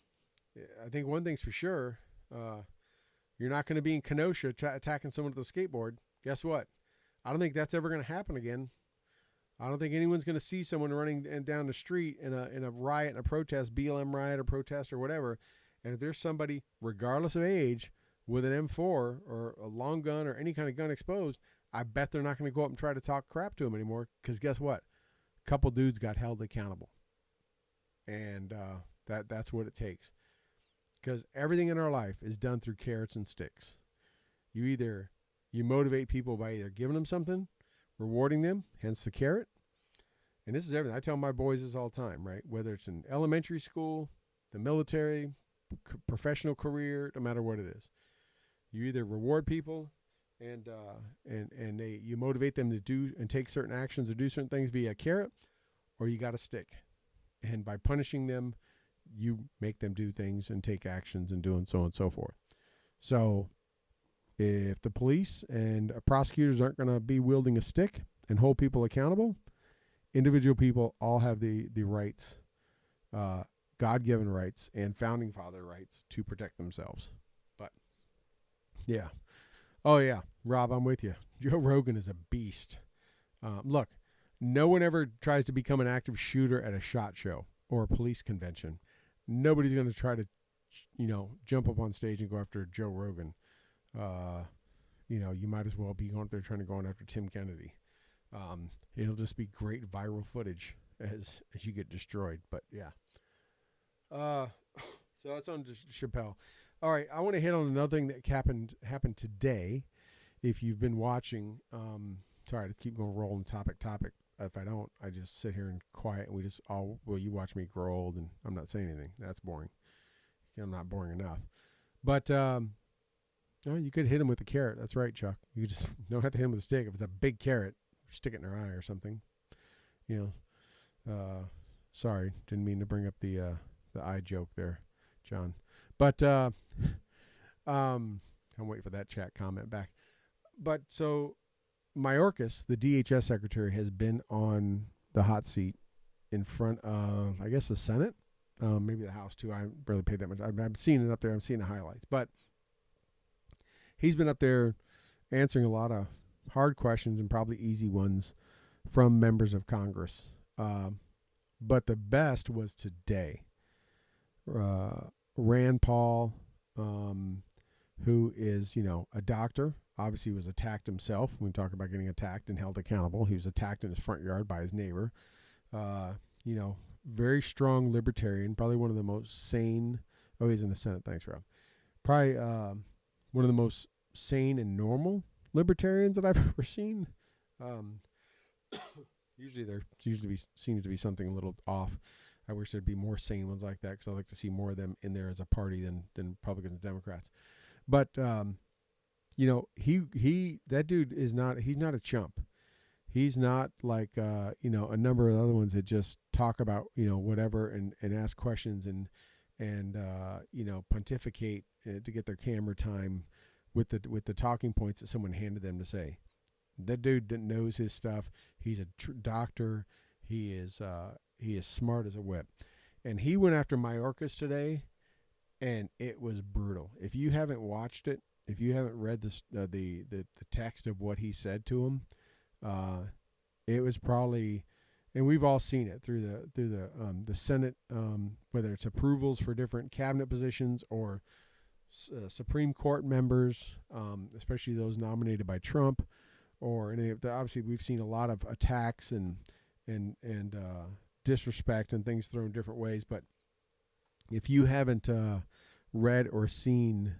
I think one thing's for sure, you're not going to be in Kenosha attacking someone with a skateboard. Guess what? I don't think that's ever going to happen again. I don't think anyone's going to see someone running down the street in a riot, in a protest, BLM riot or protest or whatever. And if there's somebody, regardless of age, with an M4 or a long gun or any kind of gun exposed, I bet they're not going to go up and try to talk crap to him anymore. Because guess what? A couple dudes got held accountable. And that's what it takes. Because everything in our life is done through carrots and sticks. You motivate people by either giving them something, rewarding them, hence the carrot. And this is everything. I tell my boys this all the time, right? Whether it's in elementary school, the military, professional career, no matter what it is. You either reward people and you motivate them to do and take certain actions or do certain things via a carrot, or you got a stick. And by punishing them, you make them do things and take actions and doing so on and so forth. So if the police and prosecutors aren't going to be wielding a stick and hold people accountable, individual people all have the rights, God-given rights and founding father rights to protect themselves. But, yeah. Oh, yeah. Rob, I'm with you. Joe Rogan is a beast. Look, no one ever tries to become an active shooter at a SHOT Show or a police convention. Nobody's going to try to, jump up on stage and go after Joe Rogan. You might as well be going there trying to go on after Tim Kennedy. It'll just be great viral footage as you get destroyed. But yeah. So that's on Chappelle. All right, I want to hit on another thing that happened today. If you've been watching, sorry to keep going rolling topic. If I don't, I just sit here and quiet and we just you watch me grow old and I'm not saying anything. That's boring. I'm not boring enough. But you could hit him with the carrot. That's right, Chuck. You just don't have to hit him with a stick. If it's a big carrot, stick it in their eye or something. Sorry, didn't mean to bring up the eye joke there, John. But I'm waiting for that chat comment back. But so Mayorkas, the DHS secretary, has been on the hot seat in front of, I guess, the Senate, maybe the House too. I haven't really paid that much. I'm seeing it up there. I'm seeing the highlights. But he's been up there answering a lot of hard questions and probably easy ones from members of Congress. But the best was today. Rand Paul, who is, a doctor, obviously was attacked himself. When we talk about getting attacked and held accountable, he was attacked in his front yard by his neighbor. Very strong libertarian, probably one of the most sane. Oh, he's in the Senate. Thanks, Rob. Probably one of the most sane and normal libertarians that I've ever seen. Usually there seems to be something a little off. I wish there'd be more sane ones like that, because I like to see more of them in there as a party than Republicans and Democrats. But that dude he's not a chump. He's not like a number of other ones that just talk about whatever and ask questions and pontificate to get their camera time with the talking points that someone handed them to say. That dude knows his stuff. He's a doctor. He is smart as a whip. And he went after Mayorkas today, and it was brutal. If you haven't watched it, if you haven't read the text of what he said to him, it was probably, and we've all seen it through the Senate, whether it's approvals for different cabinet positions or Supreme Court members, especially those nominated by Trump, or any of the, obviously we've seen a lot of attacks and disrespect and things thrown different ways. But if you haven't read or seen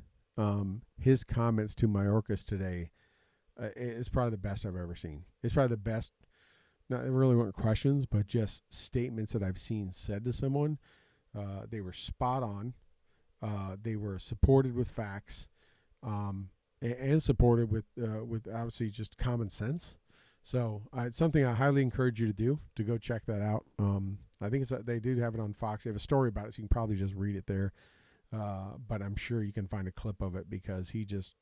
his comments to Mayorkas today, it's probably the best I've ever seen. It's probably the best. Not, it really weren't questions, but just statements that I've seen said to someone. They were spot on. They were supported with facts, and supported with obviously just common sense. So it's something I highly encourage you to do, to go check that out. I think they do have it on Fox. They have a story about it, so you can probably just read it there. But I'm sure you can find a clip of it, because he just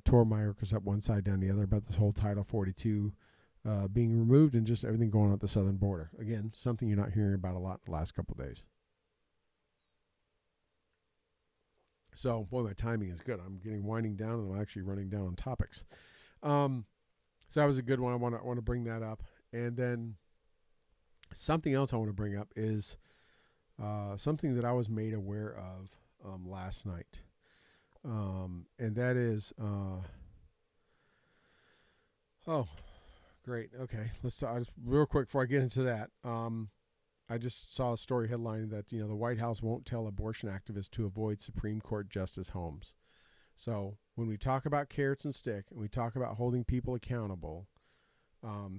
tore Mayorkas up one side down the other about this whole Title 42 being removed and just everything going on at the southern border. Again, something you're not hearing about a lot the last couple of days. So, boy, my timing is good. I'm winding down, and I'm actually running down on topics. So that was a good one. I want to bring that up. And then something else I want to bring up is something that I was made aware of last night. And that is, great. Okay. Let's talk just real quick before I get into that. I just saw a story headline that, the White House won't tell abortion activists to avoid Supreme Court Justice Holmes. So when we talk about carrots and stick, and we talk about holding people accountable, not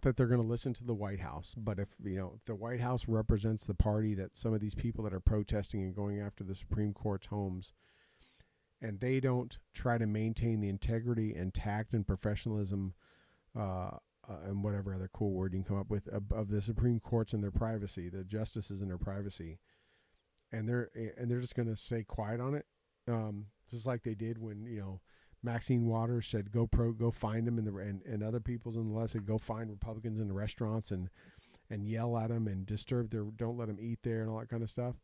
that they're going to listen to the White House, but if the White House represents the party that some of these people that are protesting and going after the Supreme Court's homes, and they don't try to maintain the integrity and tact and professionalism, and whatever other cool word you can come up with of the Supreme Courts and their privacy, the justices and their privacy, and they're just going to stay quiet on it, just like they did when Maxine Waters said go find them, and other people's in the left said go find Republicans in the restaurants and yell at them and don't let them eat there and all that kind of stuff.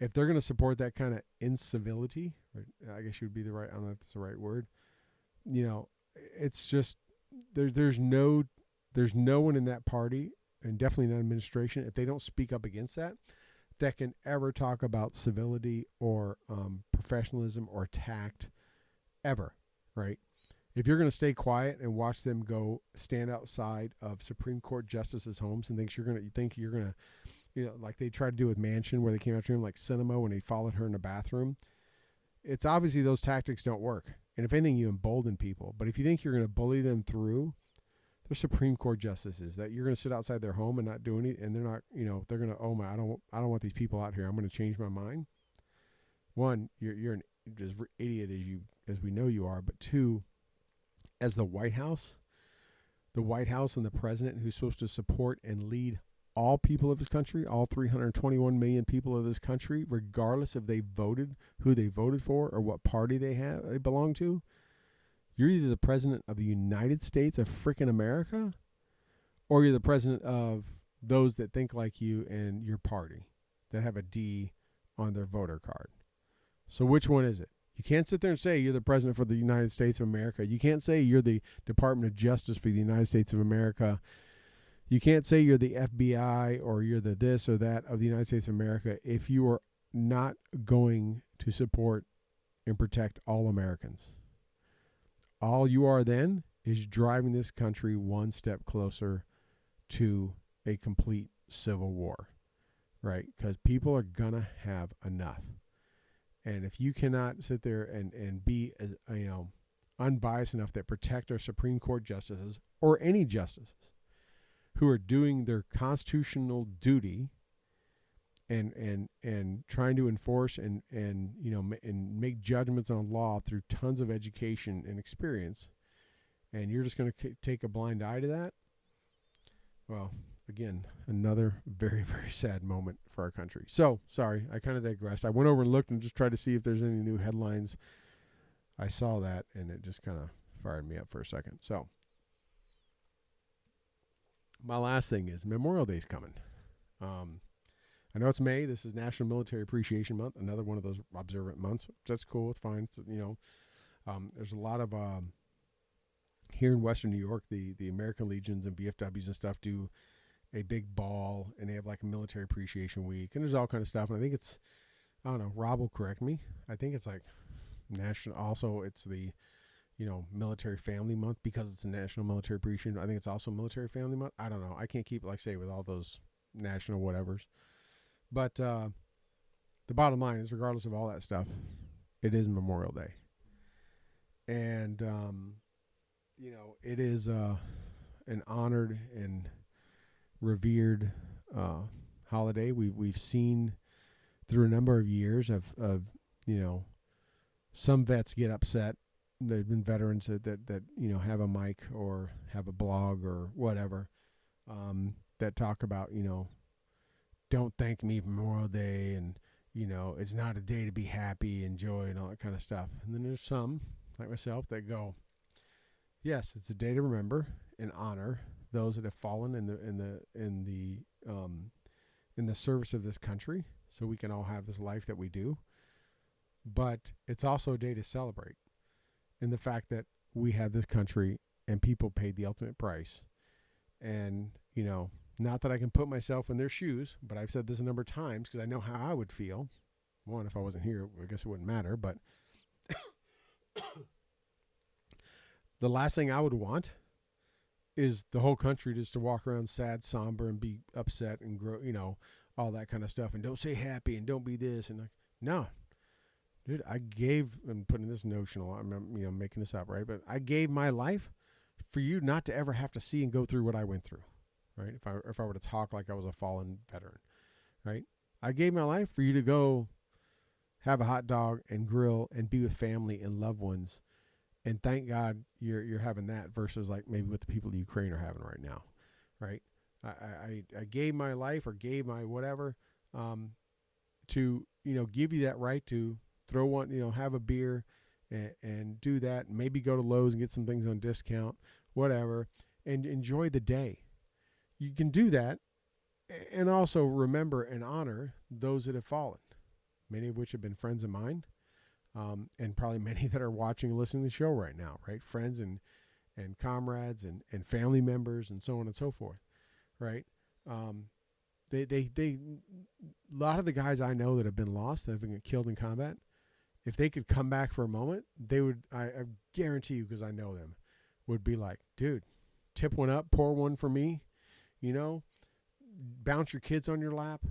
If they're going to support that kind of incivility, or I guess I don't know if that's the right word, it's just there's no one in that party, and definitely not administration, if they don't speak up against that can ever talk about civility or professionalism or tact ever, right? If you're going to stay quiet and watch them go stand outside of Supreme Court justices' homes and think you're going to, like they tried to do with Manchin, where they came after him like Cinema when he followed her in the bathroom, it's obviously those tactics don't work. And if anything, you embolden people. But if you think you're going to bully them through, they're Supreme Court justices that you're going to sit outside their home and not do anything, and they're not, they're going to, I don't want these people out here. I'm going to change my mind. One, you're an as idiot as we know you are, but two, as the White House and the president, who's supposed to support and lead all people of this country, all 321 million people of this country, regardless if who they voted for or what party they belong to. You're either the president of the United States of frickin' America, or you're the president of those that think like you and your party, that have a D on their voter card. So which one is it? You can't sit there and say you're the president for the United States of America. You can't say you're the Department of Justice for the United States of America. You can't say you're the FBI or you're the this or that of the United States of America if you are not going to support and protect all Americans. All you are then is driving this country one step closer to a complete civil war, right? Because people are going to have enough. And if you cannot sit there and be unbiased enough that protect our Supreme Court justices or any justices who are doing their constitutional duty and trying to enforce and make judgments on law through tons of education and experience, and you're just going to take a blind eye to that, well, again, another very, very sad moment for our country. So, sorry, I kind of digressed. I went over and looked and just tried to see if there's any new headlines. I saw that, and it just kind of fired me up for a second. So, my last thing is Memorial Day's coming. I know it's May. This is National Military Appreciation Month, another one of those observant months. That's cool. It's fine. It's, there's a lot of here in Western New York, the American Legions and VFWs and stuff do a big ball, and they have like a military appreciation week, and there's all kind of stuff. And I think it's, I don't know, Rob will correct me. I think it's like national. Also, it's the, military family month because it's a national military appreciation. I think it's also military family month. I don't know. I can't keep with all those national whatevers. But the bottom line is, regardless of all that stuff, it is Memorial Day. And, it is an honored and revered holiday. We've seen through a number of years of some vets get upset. There've been veterans that have a mic or have a blog or whatever that talk about don't thank me for Memorial Day, and it's not a day to be happy, enjoy, and all that kind of stuff. And then there's some like myself that go, yes, it's a day to remember and honor those that have fallen in the service of this country, so we can all have this life that we do. But it's also a day to celebrate in the fact that we have this country and people paid the ultimate price. And not that I can put myself in their shoes, but I've said this a number of times because I know how I would feel. One, if I wasn't here, I guess it wouldn't matter. But the last thing I would want is the whole country just to walk around sad, somber, and be upset and grow, all that kind of stuff. And don't say happy and don't be this. And no, dude, I'm putting this notional, I'm making this up, right? But I gave my life for you not to ever have to see and go through what I went through. Right? If I were to talk like I was a fallen veteran, right? I gave my life for you to go have a hot dog and grill and be with family and loved ones, and thank God you're having that versus like maybe what the people of Ukraine are having right now, right? I gave my life or gave my whatever to give you that right to throw one, have a beer and do that, and maybe go to Lowe's and get some things on discount, whatever, and enjoy the day. You can do that and also remember and honor those that have fallen, many of which have been friends of mine, and probably many that are watching and listening to the show right now, right? Friends and comrades and family members and so on and so forth, right? A lot of the guys I know that have been lost, that have been killed in combat, if they could come back for a moment, they would, I guarantee you, because I know them, would be like, dude, tip one up, pour one for me. Bounce your kids on your lap,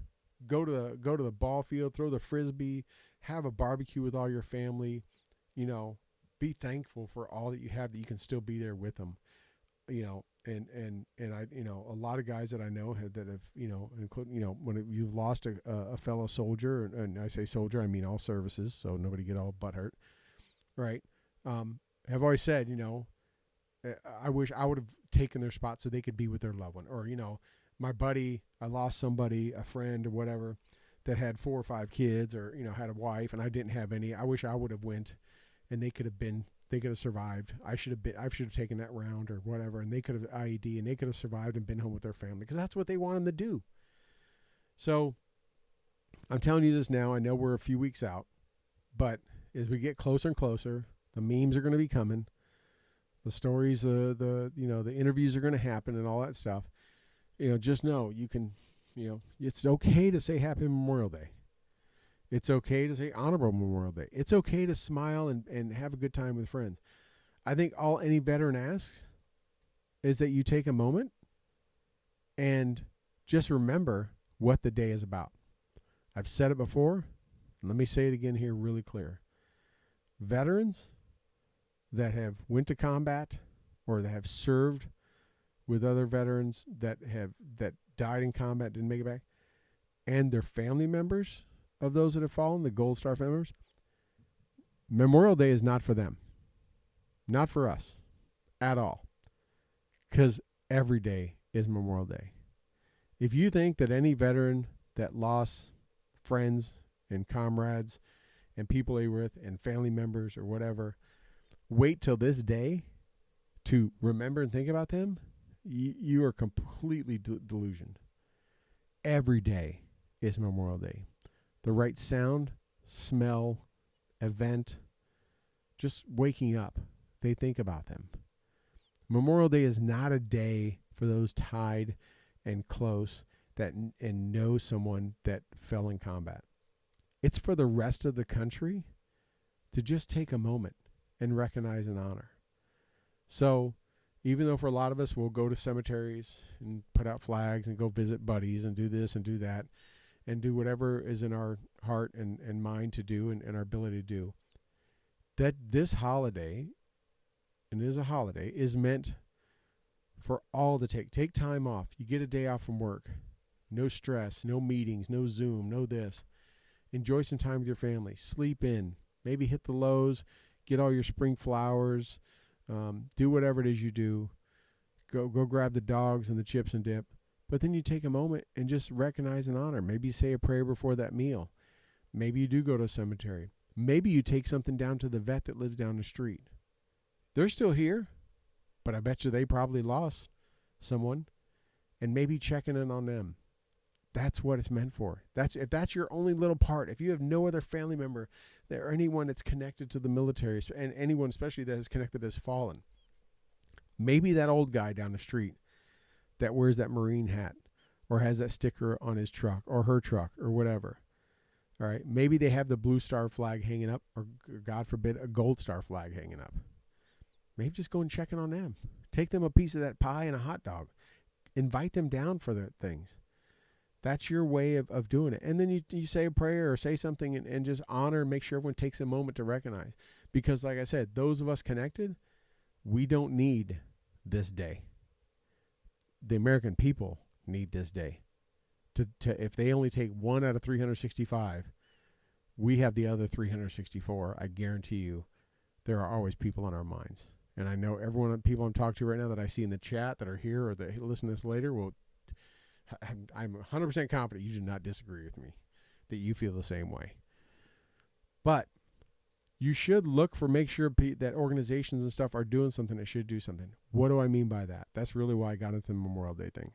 go to the ball field, throw the frisbee, have a barbecue with all your family, be thankful for all that you have, that you can still be there with them, and I, a lot of guys that I know that have, including, when you've lost a fellow soldier, and I say soldier, I mean all services, so nobody get all butthurt, right? Have always said, I wish I would have taken their spot so they could be with their loved one. Or, my buddy, I lost somebody, a friend or whatever, that had 4 or 5 kids, or, had a wife, and I didn't have any. I wish I would have went, and they could have survived. I should have taken that round or whatever, and they could have IED, and they could have survived and been home with their family, because that's what they wanted to do. So I'm telling you this now. I know we're a few weeks out, but as we get closer and closer, the memes are going to be coming. The stories, the interviews are going to happen and all that stuff. Just know you can, it's okay to say Happy Memorial Day. It's okay to say Honorable Memorial Day. It's okay to smile and have a good time with friends. I think all any veteran asks is that you take a moment and just remember what the day is about. I've said it before. Let me say it again here really clear. Veterans that have went to combat or that have served with other veterans that died in combat, didn't make it back, and their family members of those that have fallen, the Gold Star family members, Memorial Day is not for them. Not for us at all. Because every day is Memorial Day. If you think that any veteran that lost friends and comrades and people they were with and family members or whatever, wait till this day to remember and think about them, you are completely delusioned. Every day is Memorial Day. The right sound, smell, event, just waking up, they think about them. Memorial Day is not a day for those tied and close that and know someone that fell in combat. It's for the rest of the country to just take a moment and recognize and honor. So even though for a lot of us we'll go to cemeteries and put out flags and go visit buddies and do this and do that and do whatever is in our heart and mind to do and our ability to do, that this holiday, and it is a holiday, is meant for all to take time off. You get a day off from work. No stress, no meetings, no Zoom, no this. Enjoy some time with your family. Sleep in. Maybe hit the lows. Get all your spring flowers. Do whatever it is you do. Go grab the dogs and the chips and dip. But then you take a moment and just recognize and honor. Maybe you say a prayer before that meal. Maybe you do go to a cemetery. Maybe you take something down to the vet that lives down the street. They're still here, but I bet you they probably lost someone, and maybe checking in on them. That's what it's meant for. If that's your only little part, if you have no other family member or anyone that's connected to the military, and anyone especially that is connected has fallen, maybe that old guy down the street that wears that Marine hat or has that sticker on his truck or her truck or whatever. All right, maybe they have the Blue Star flag hanging up, or God forbid, a Gold Star flag hanging up. Maybe just go and check in on them. Take them a piece of that pie and a hot dog. Invite them down for their things. That's your way of doing it. And then you say a prayer or say something and just honor and make sure everyone takes a moment to recognize. Because like I said, those of us connected, we don't need this day. The American people need this day. To if they only take 1 out of 365, we have the other 364. I guarantee you there are always people on our minds. And I know people I'm talking to right now that I see in the chat that are here or that listen to this later I'm 100% confident you do not disagree with me, that you feel the same way. But you should make sure that organizations and stuff are doing something that should do something. What do I mean by that? That's really why I got into the Memorial Day thing.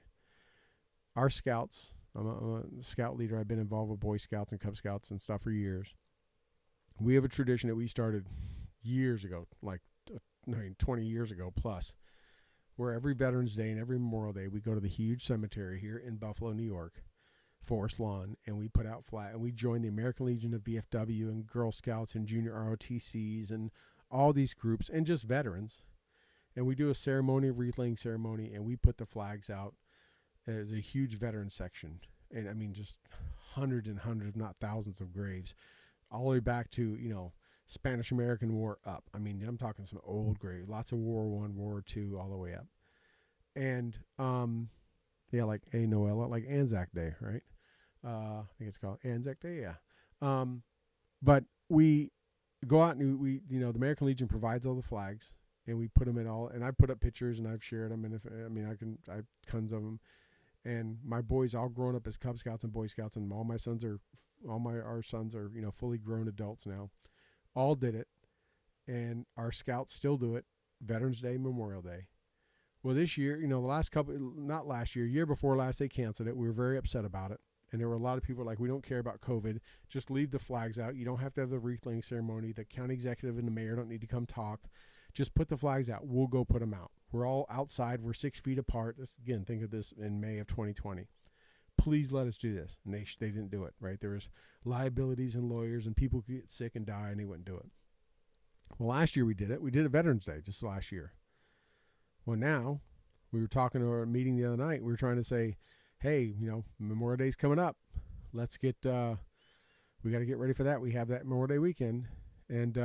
Our scouts, I'm a scout leader. I've been involved with Boy Scouts and Cub Scouts and stuff for years. We have a tradition that we started years ago, 20 years ago plus, where every Veterans Day and every Memorial Day, we go to the huge cemetery here in Buffalo, New York, Forest Lawn, and we put out flag, and we join the American Legion of VFW and Girl Scouts and Junior ROTCs and all these groups and just veterans. And we do a ceremony, wreath laying ceremony, and we put the flags out. There's a huge veteran section, and I mean just hundreds and hundreds, if not thousands of graves, all the way back to, Spanish-American War up. I mean, I'm talking some old graves, lots of World War I, World War II, all the way up. And, like like Anzac Day, right? I think it's called Anzac Day, yeah. But we go out and the American Legion provides all the flags, and we put them in all, and I put up pictures and I've shared them, and I have tons of them. And my boys all grown up as Cub Scouts and Boy Scouts, and our sons are, fully grown adults now. All did it, and our scouts still do it, Veterans Day, Memorial Day. Well, this year, year before last, they canceled it. We were very upset about it. And there were a lot of people like, we don't care about COVID. Just leave the flags out. You don't have to have the wreath laying ceremony. The county executive and the mayor don't need to come talk. Just put the flags out. We'll go put them out. We're all outside. We're 6 feet apart. Again, think of this in May of 2020. Please let us do this. And they didn't do it, right? There was liabilities and lawyers, and people could get sick and die, and they wouldn't do it. Well, last year we did it. We did a Veterans Day just last year. Well, now we were talking to our meeting the other night. We were trying to say, hey, Memorial Day's coming up. Let's we got to get ready for that. We have that Memorial Day weekend. And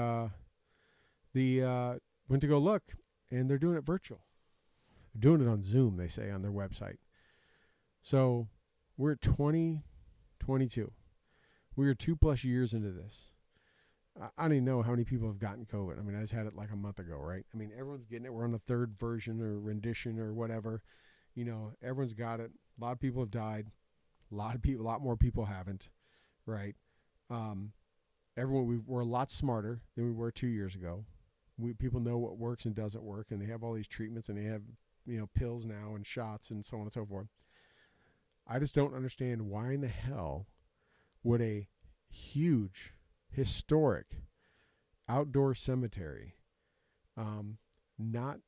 went to go look, and they're doing it virtual. They're doing it on Zoom, they say, on their website. So we're at 2022. We are 2+ years into this. I don't even know how many people have gotten COVID. I mean, I just had it like a month ago, right? I mean, everyone's getting it. We're on the 3rd version or rendition or whatever. Everyone's got it. A lot of people have died. A lot more people haven't, right? We're a lot smarter than we were 2 years ago. People know what works and doesn't work, and they have all these treatments, and they have, pills now and shots and so on and so forth. I just don't understand why in the hell would a huge, historic outdoor cemetery not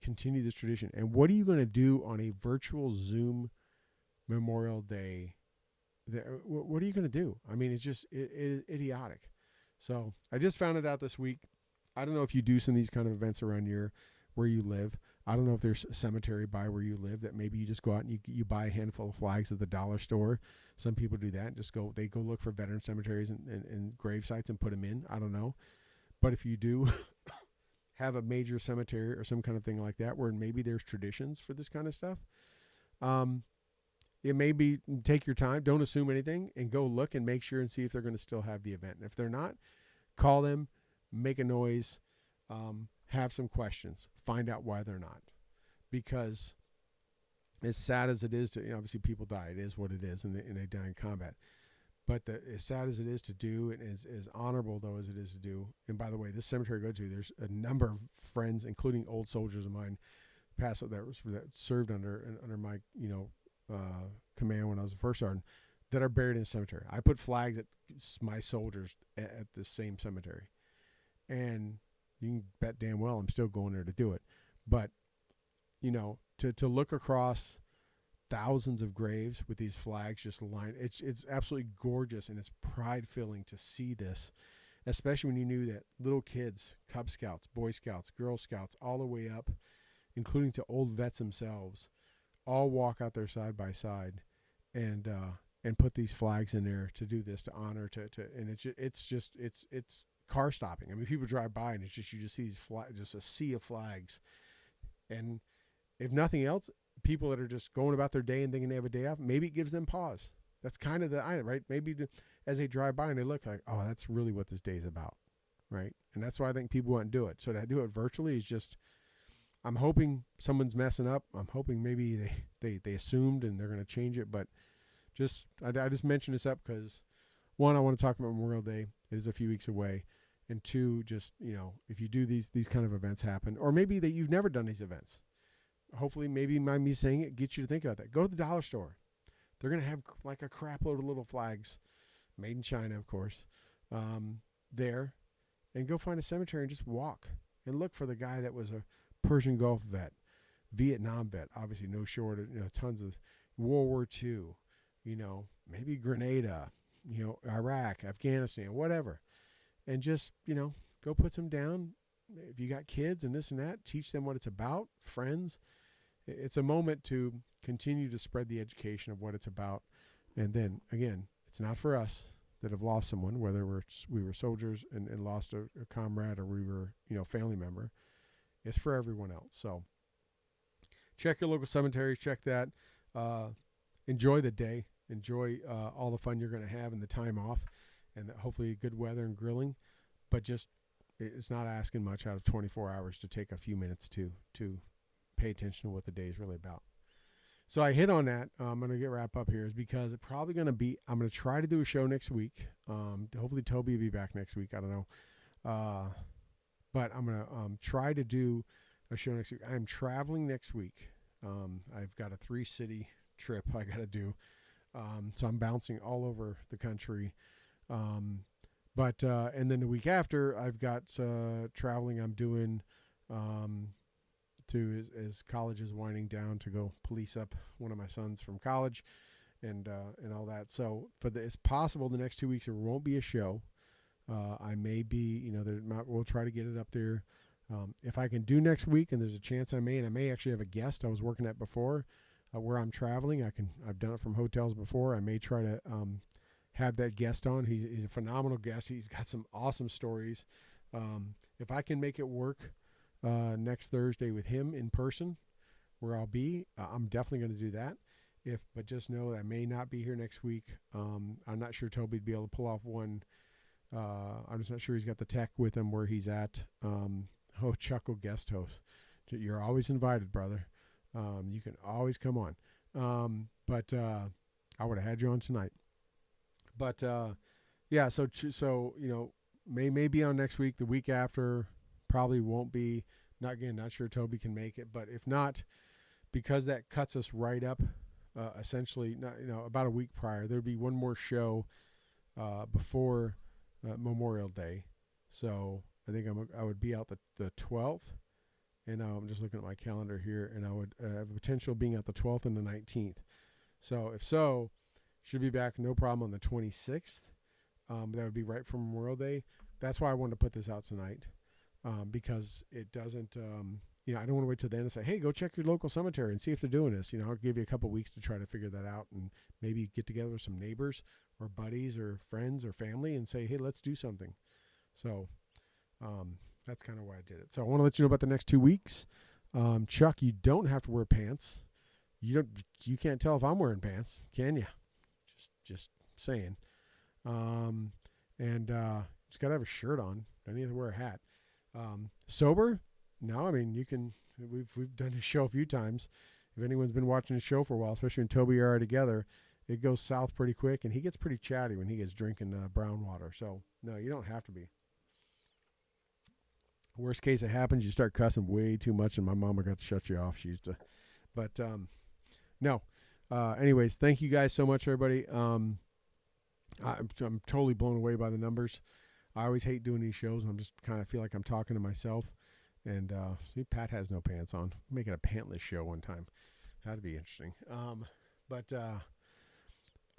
continue this tradition. And what are you going to do on a virtual Zoom Memorial Day? What are you going to do? I mean, it's just it is idiotic. So I just found it out this week. I don't know if you do some of these kind of events around where you live. I don't know if there's a cemetery by where you live that maybe you just go out and you buy a handful of flags at the dollar store. Some people do that. They go look for veteran cemeteries and grave sites and put them in. I don't know. But if you do have a major cemetery or some kind of thing like that where maybe there's traditions for this kind of stuff, it may be, take your time, don't assume anything, and go look and make sure and see if they're going to still have the event. And if they're not, call them, make a noise, have some questions, find out why they're not. Because as sad as it is to, obviously people die, it is what it is, and they die in combat. But as sad as it is to do, and as honorable though as it is to do, and by the way, this cemetery I go to, there's a number of friends, including old soldiers of mine, that served under my command when I was a first sergeant, that are buried in a cemetery. I put flags at my soldiers at the same cemetery, and you can bet damn well I'm still going there to do it. But to look across thousands of graves with these flags just lined, it's absolutely gorgeous, and it's pride filling to see this, especially when you knew that little kids, Cub Scouts, Boy Scouts, Girl Scouts, all the way up, including to old vets themselves, all walk out there side by side and put these flags in there to do this, to honor, and it's car stopping. I mean, people drive by and you just see these just a sea of flags. And if nothing else, people that are just going about their day and thinking they have a day off, maybe it gives them pause. That's kind of the item, right? Maybe as they drive by and they look like, oh, that's really what this day is about, right? And that's why I think people want to do it. So to do it virtually is just, I'm hoping someone's messing up. I'm hoping maybe they assumed and they're going to change it. But I just mentioned this up because, one, I want to talk about Memorial Day. It is a few weeks away. And two, just, if you do these kind of events happen, or maybe that you've never done these events, hopefully maybe me saying it gets you to think about that. Go to the dollar store. They're going to have like a crap load of little flags, made in China, of course, there. And go find a cemetery and just walk and look for the guy that was a Persian Gulf vet, Vietnam vet, obviously no short of, tons of World War II, maybe Grenada, Iraq, Afghanistan, whatever. And just, go put them down. If you got kids and this and that, teach them what it's about, friends. It's a moment to continue to spread the education of what it's about. And then, again, it's not for us that have lost someone, whether we were soldiers and lost a comrade, or we were, family member. It's for everyone else. So check your local cemeteries, check that. Enjoy the day. Enjoy all the fun you're going to have and the time off, and hopefully good weather and grilling. But just, it's not asking much out of 24 hours to take a few minutes to pay attention to what the day is really about. So I hit on that. I'm going to wrap up here is because it's probably going to be, I'm going to try to do a show next week. Hopefully Toby will be back next week. I don't know. But I'm going to try to do a show next week. I'm traveling next week. I've got a 3-city trip I got to do. So I'm bouncing all over the country. But and then the week after, I've got traveling I'm doing to as college is winding down to go police up one of my sons from college and all that. So it's possible the next 2 weeks there won't be a show. I may be, we'll try to get it up there. If I can do next week, and there's a chance I may actually have a guest I was working at before, where I'm traveling. I've done it from hotels before. I may try to have that guest on. He's a phenomenal guest. He's got some awesome stories. If I can make it work next Thursday with him in person, where I'll be, I'm definitely going to do that. But just know that I may not be here next week. I'm not sure Toby'd be able to pull off one. I'm just not sure he's got the tech with him where he's at. Chuckle guest host. You're always invited, brother. You can always come on. But I would have had you on tonight. But yeah, so may be on next week. The week after probably won't be. Not sure Toby can make it. But if not, because that cuts us right up, essentially, about a week prior, there'd be one more show before Memorial Day. So I think I would be out the 12th. And I'm just looking at my calendar here, and I would have a potential being out the 12th and the 19th. So if so, should be back no problem on the 26th. That would be right from Memorial Day. That's why I wanted to put this out tonight, because it doesn't, I don't want to wait till then and say, hey, go check your local cemetery and see if they're doing this. I'll give you a couple weeks to try to figure that out and maybe get together with some neighbors or buddies or friends or family and say, hey, let's do something. So that's kind of why I did it. So I want to let you know about the next 2 weeks. Chuck, you don't have to wear pants. You can't tell if I'm wearing pants, can you? Just saying. Just got to have a shirt on. Don't need to wear a hat. Sober? No, I mean, you can. We've done a show a few times. If anyone's been watching the show for a while, especially when Toby and I are together, it goes south pretty quick, and he gets pretty chatty when he gets drinking brown water. So no, you don't have to be. Worst case it happens, you start cussing way too much, and my mama got to shut you off. She used to, but no. Anyways, thank you guys so much, everybody. I'm totally blown away by the numbers. I always hate doing these shows, and I'm just kind of feel like I'm talking to myself. And see, Pat has no pants on. Make it a pantless show one time. That'd be interesting.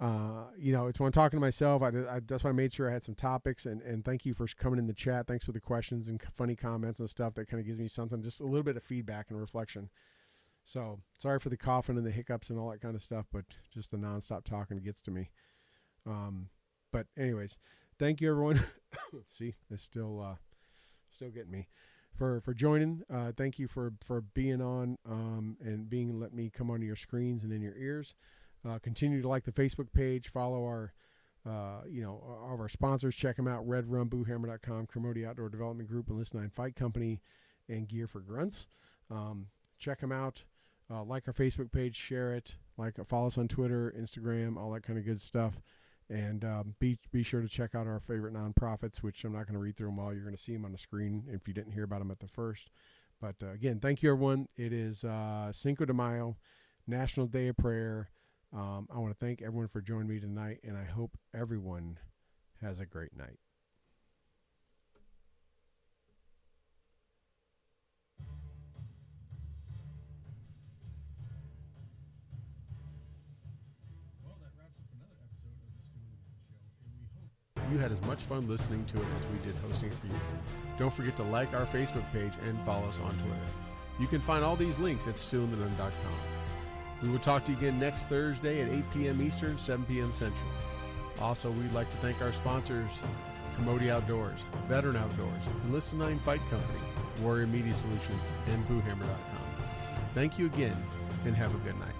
It's when I'm talking to myself. That's why I made sure I had some topics. And thank you for coming in the chat. Thanks for the questions and funny comments and stuff. That kind of gives me something, just a little bit of feedback and reflection. So sorry for the coughing and the hiccups and all that kind of stuff, but just the nonstop talking gets to me. But anyways, thank you everyone. See, it's still getting me for joining. Thank you for being on and let me come onto your screens and in your ears. Continue to like the Facebook page, follow our, all of our sponsors. Check them out: Red Rum, BooHammer.com, Cremoti Outdoor Development Group, and Listen 9 Fight Company, and Gear for Grunts. Check them out. Like our Facebook page, share it. Follow us on Twitter, Instagram, all that kind of good stuff. And be sure to check out our favorite nonprofits, which I'm not going to read through them all. You're going to see them on the screen if you didn't hear about them at the first. But again, thank you, everyone. It is Cinco de Mayo, National Day of Prayer. I want to thank everyone for joining me tonight, and I hope everyone has a great night. Well, that wraps up another episode of the Stu and the Nunn Show, and we hope you had as much fun listening to it as we did hosting it for you. Don't forget to like our Facebook page and follow us on Twitter. You can find all these links at stewandthenunn.com. We will talk to you again next Thursday at 8 p.m. Eastern, 7 p.m. Central. Also, we'd like to thank our sponsors, Cremoti Outdoors, Veteran Outdoors, and Listen 9 Fight Company, Warrior Media Solutions, and BooHammer.com. Thank you again, and have a good night.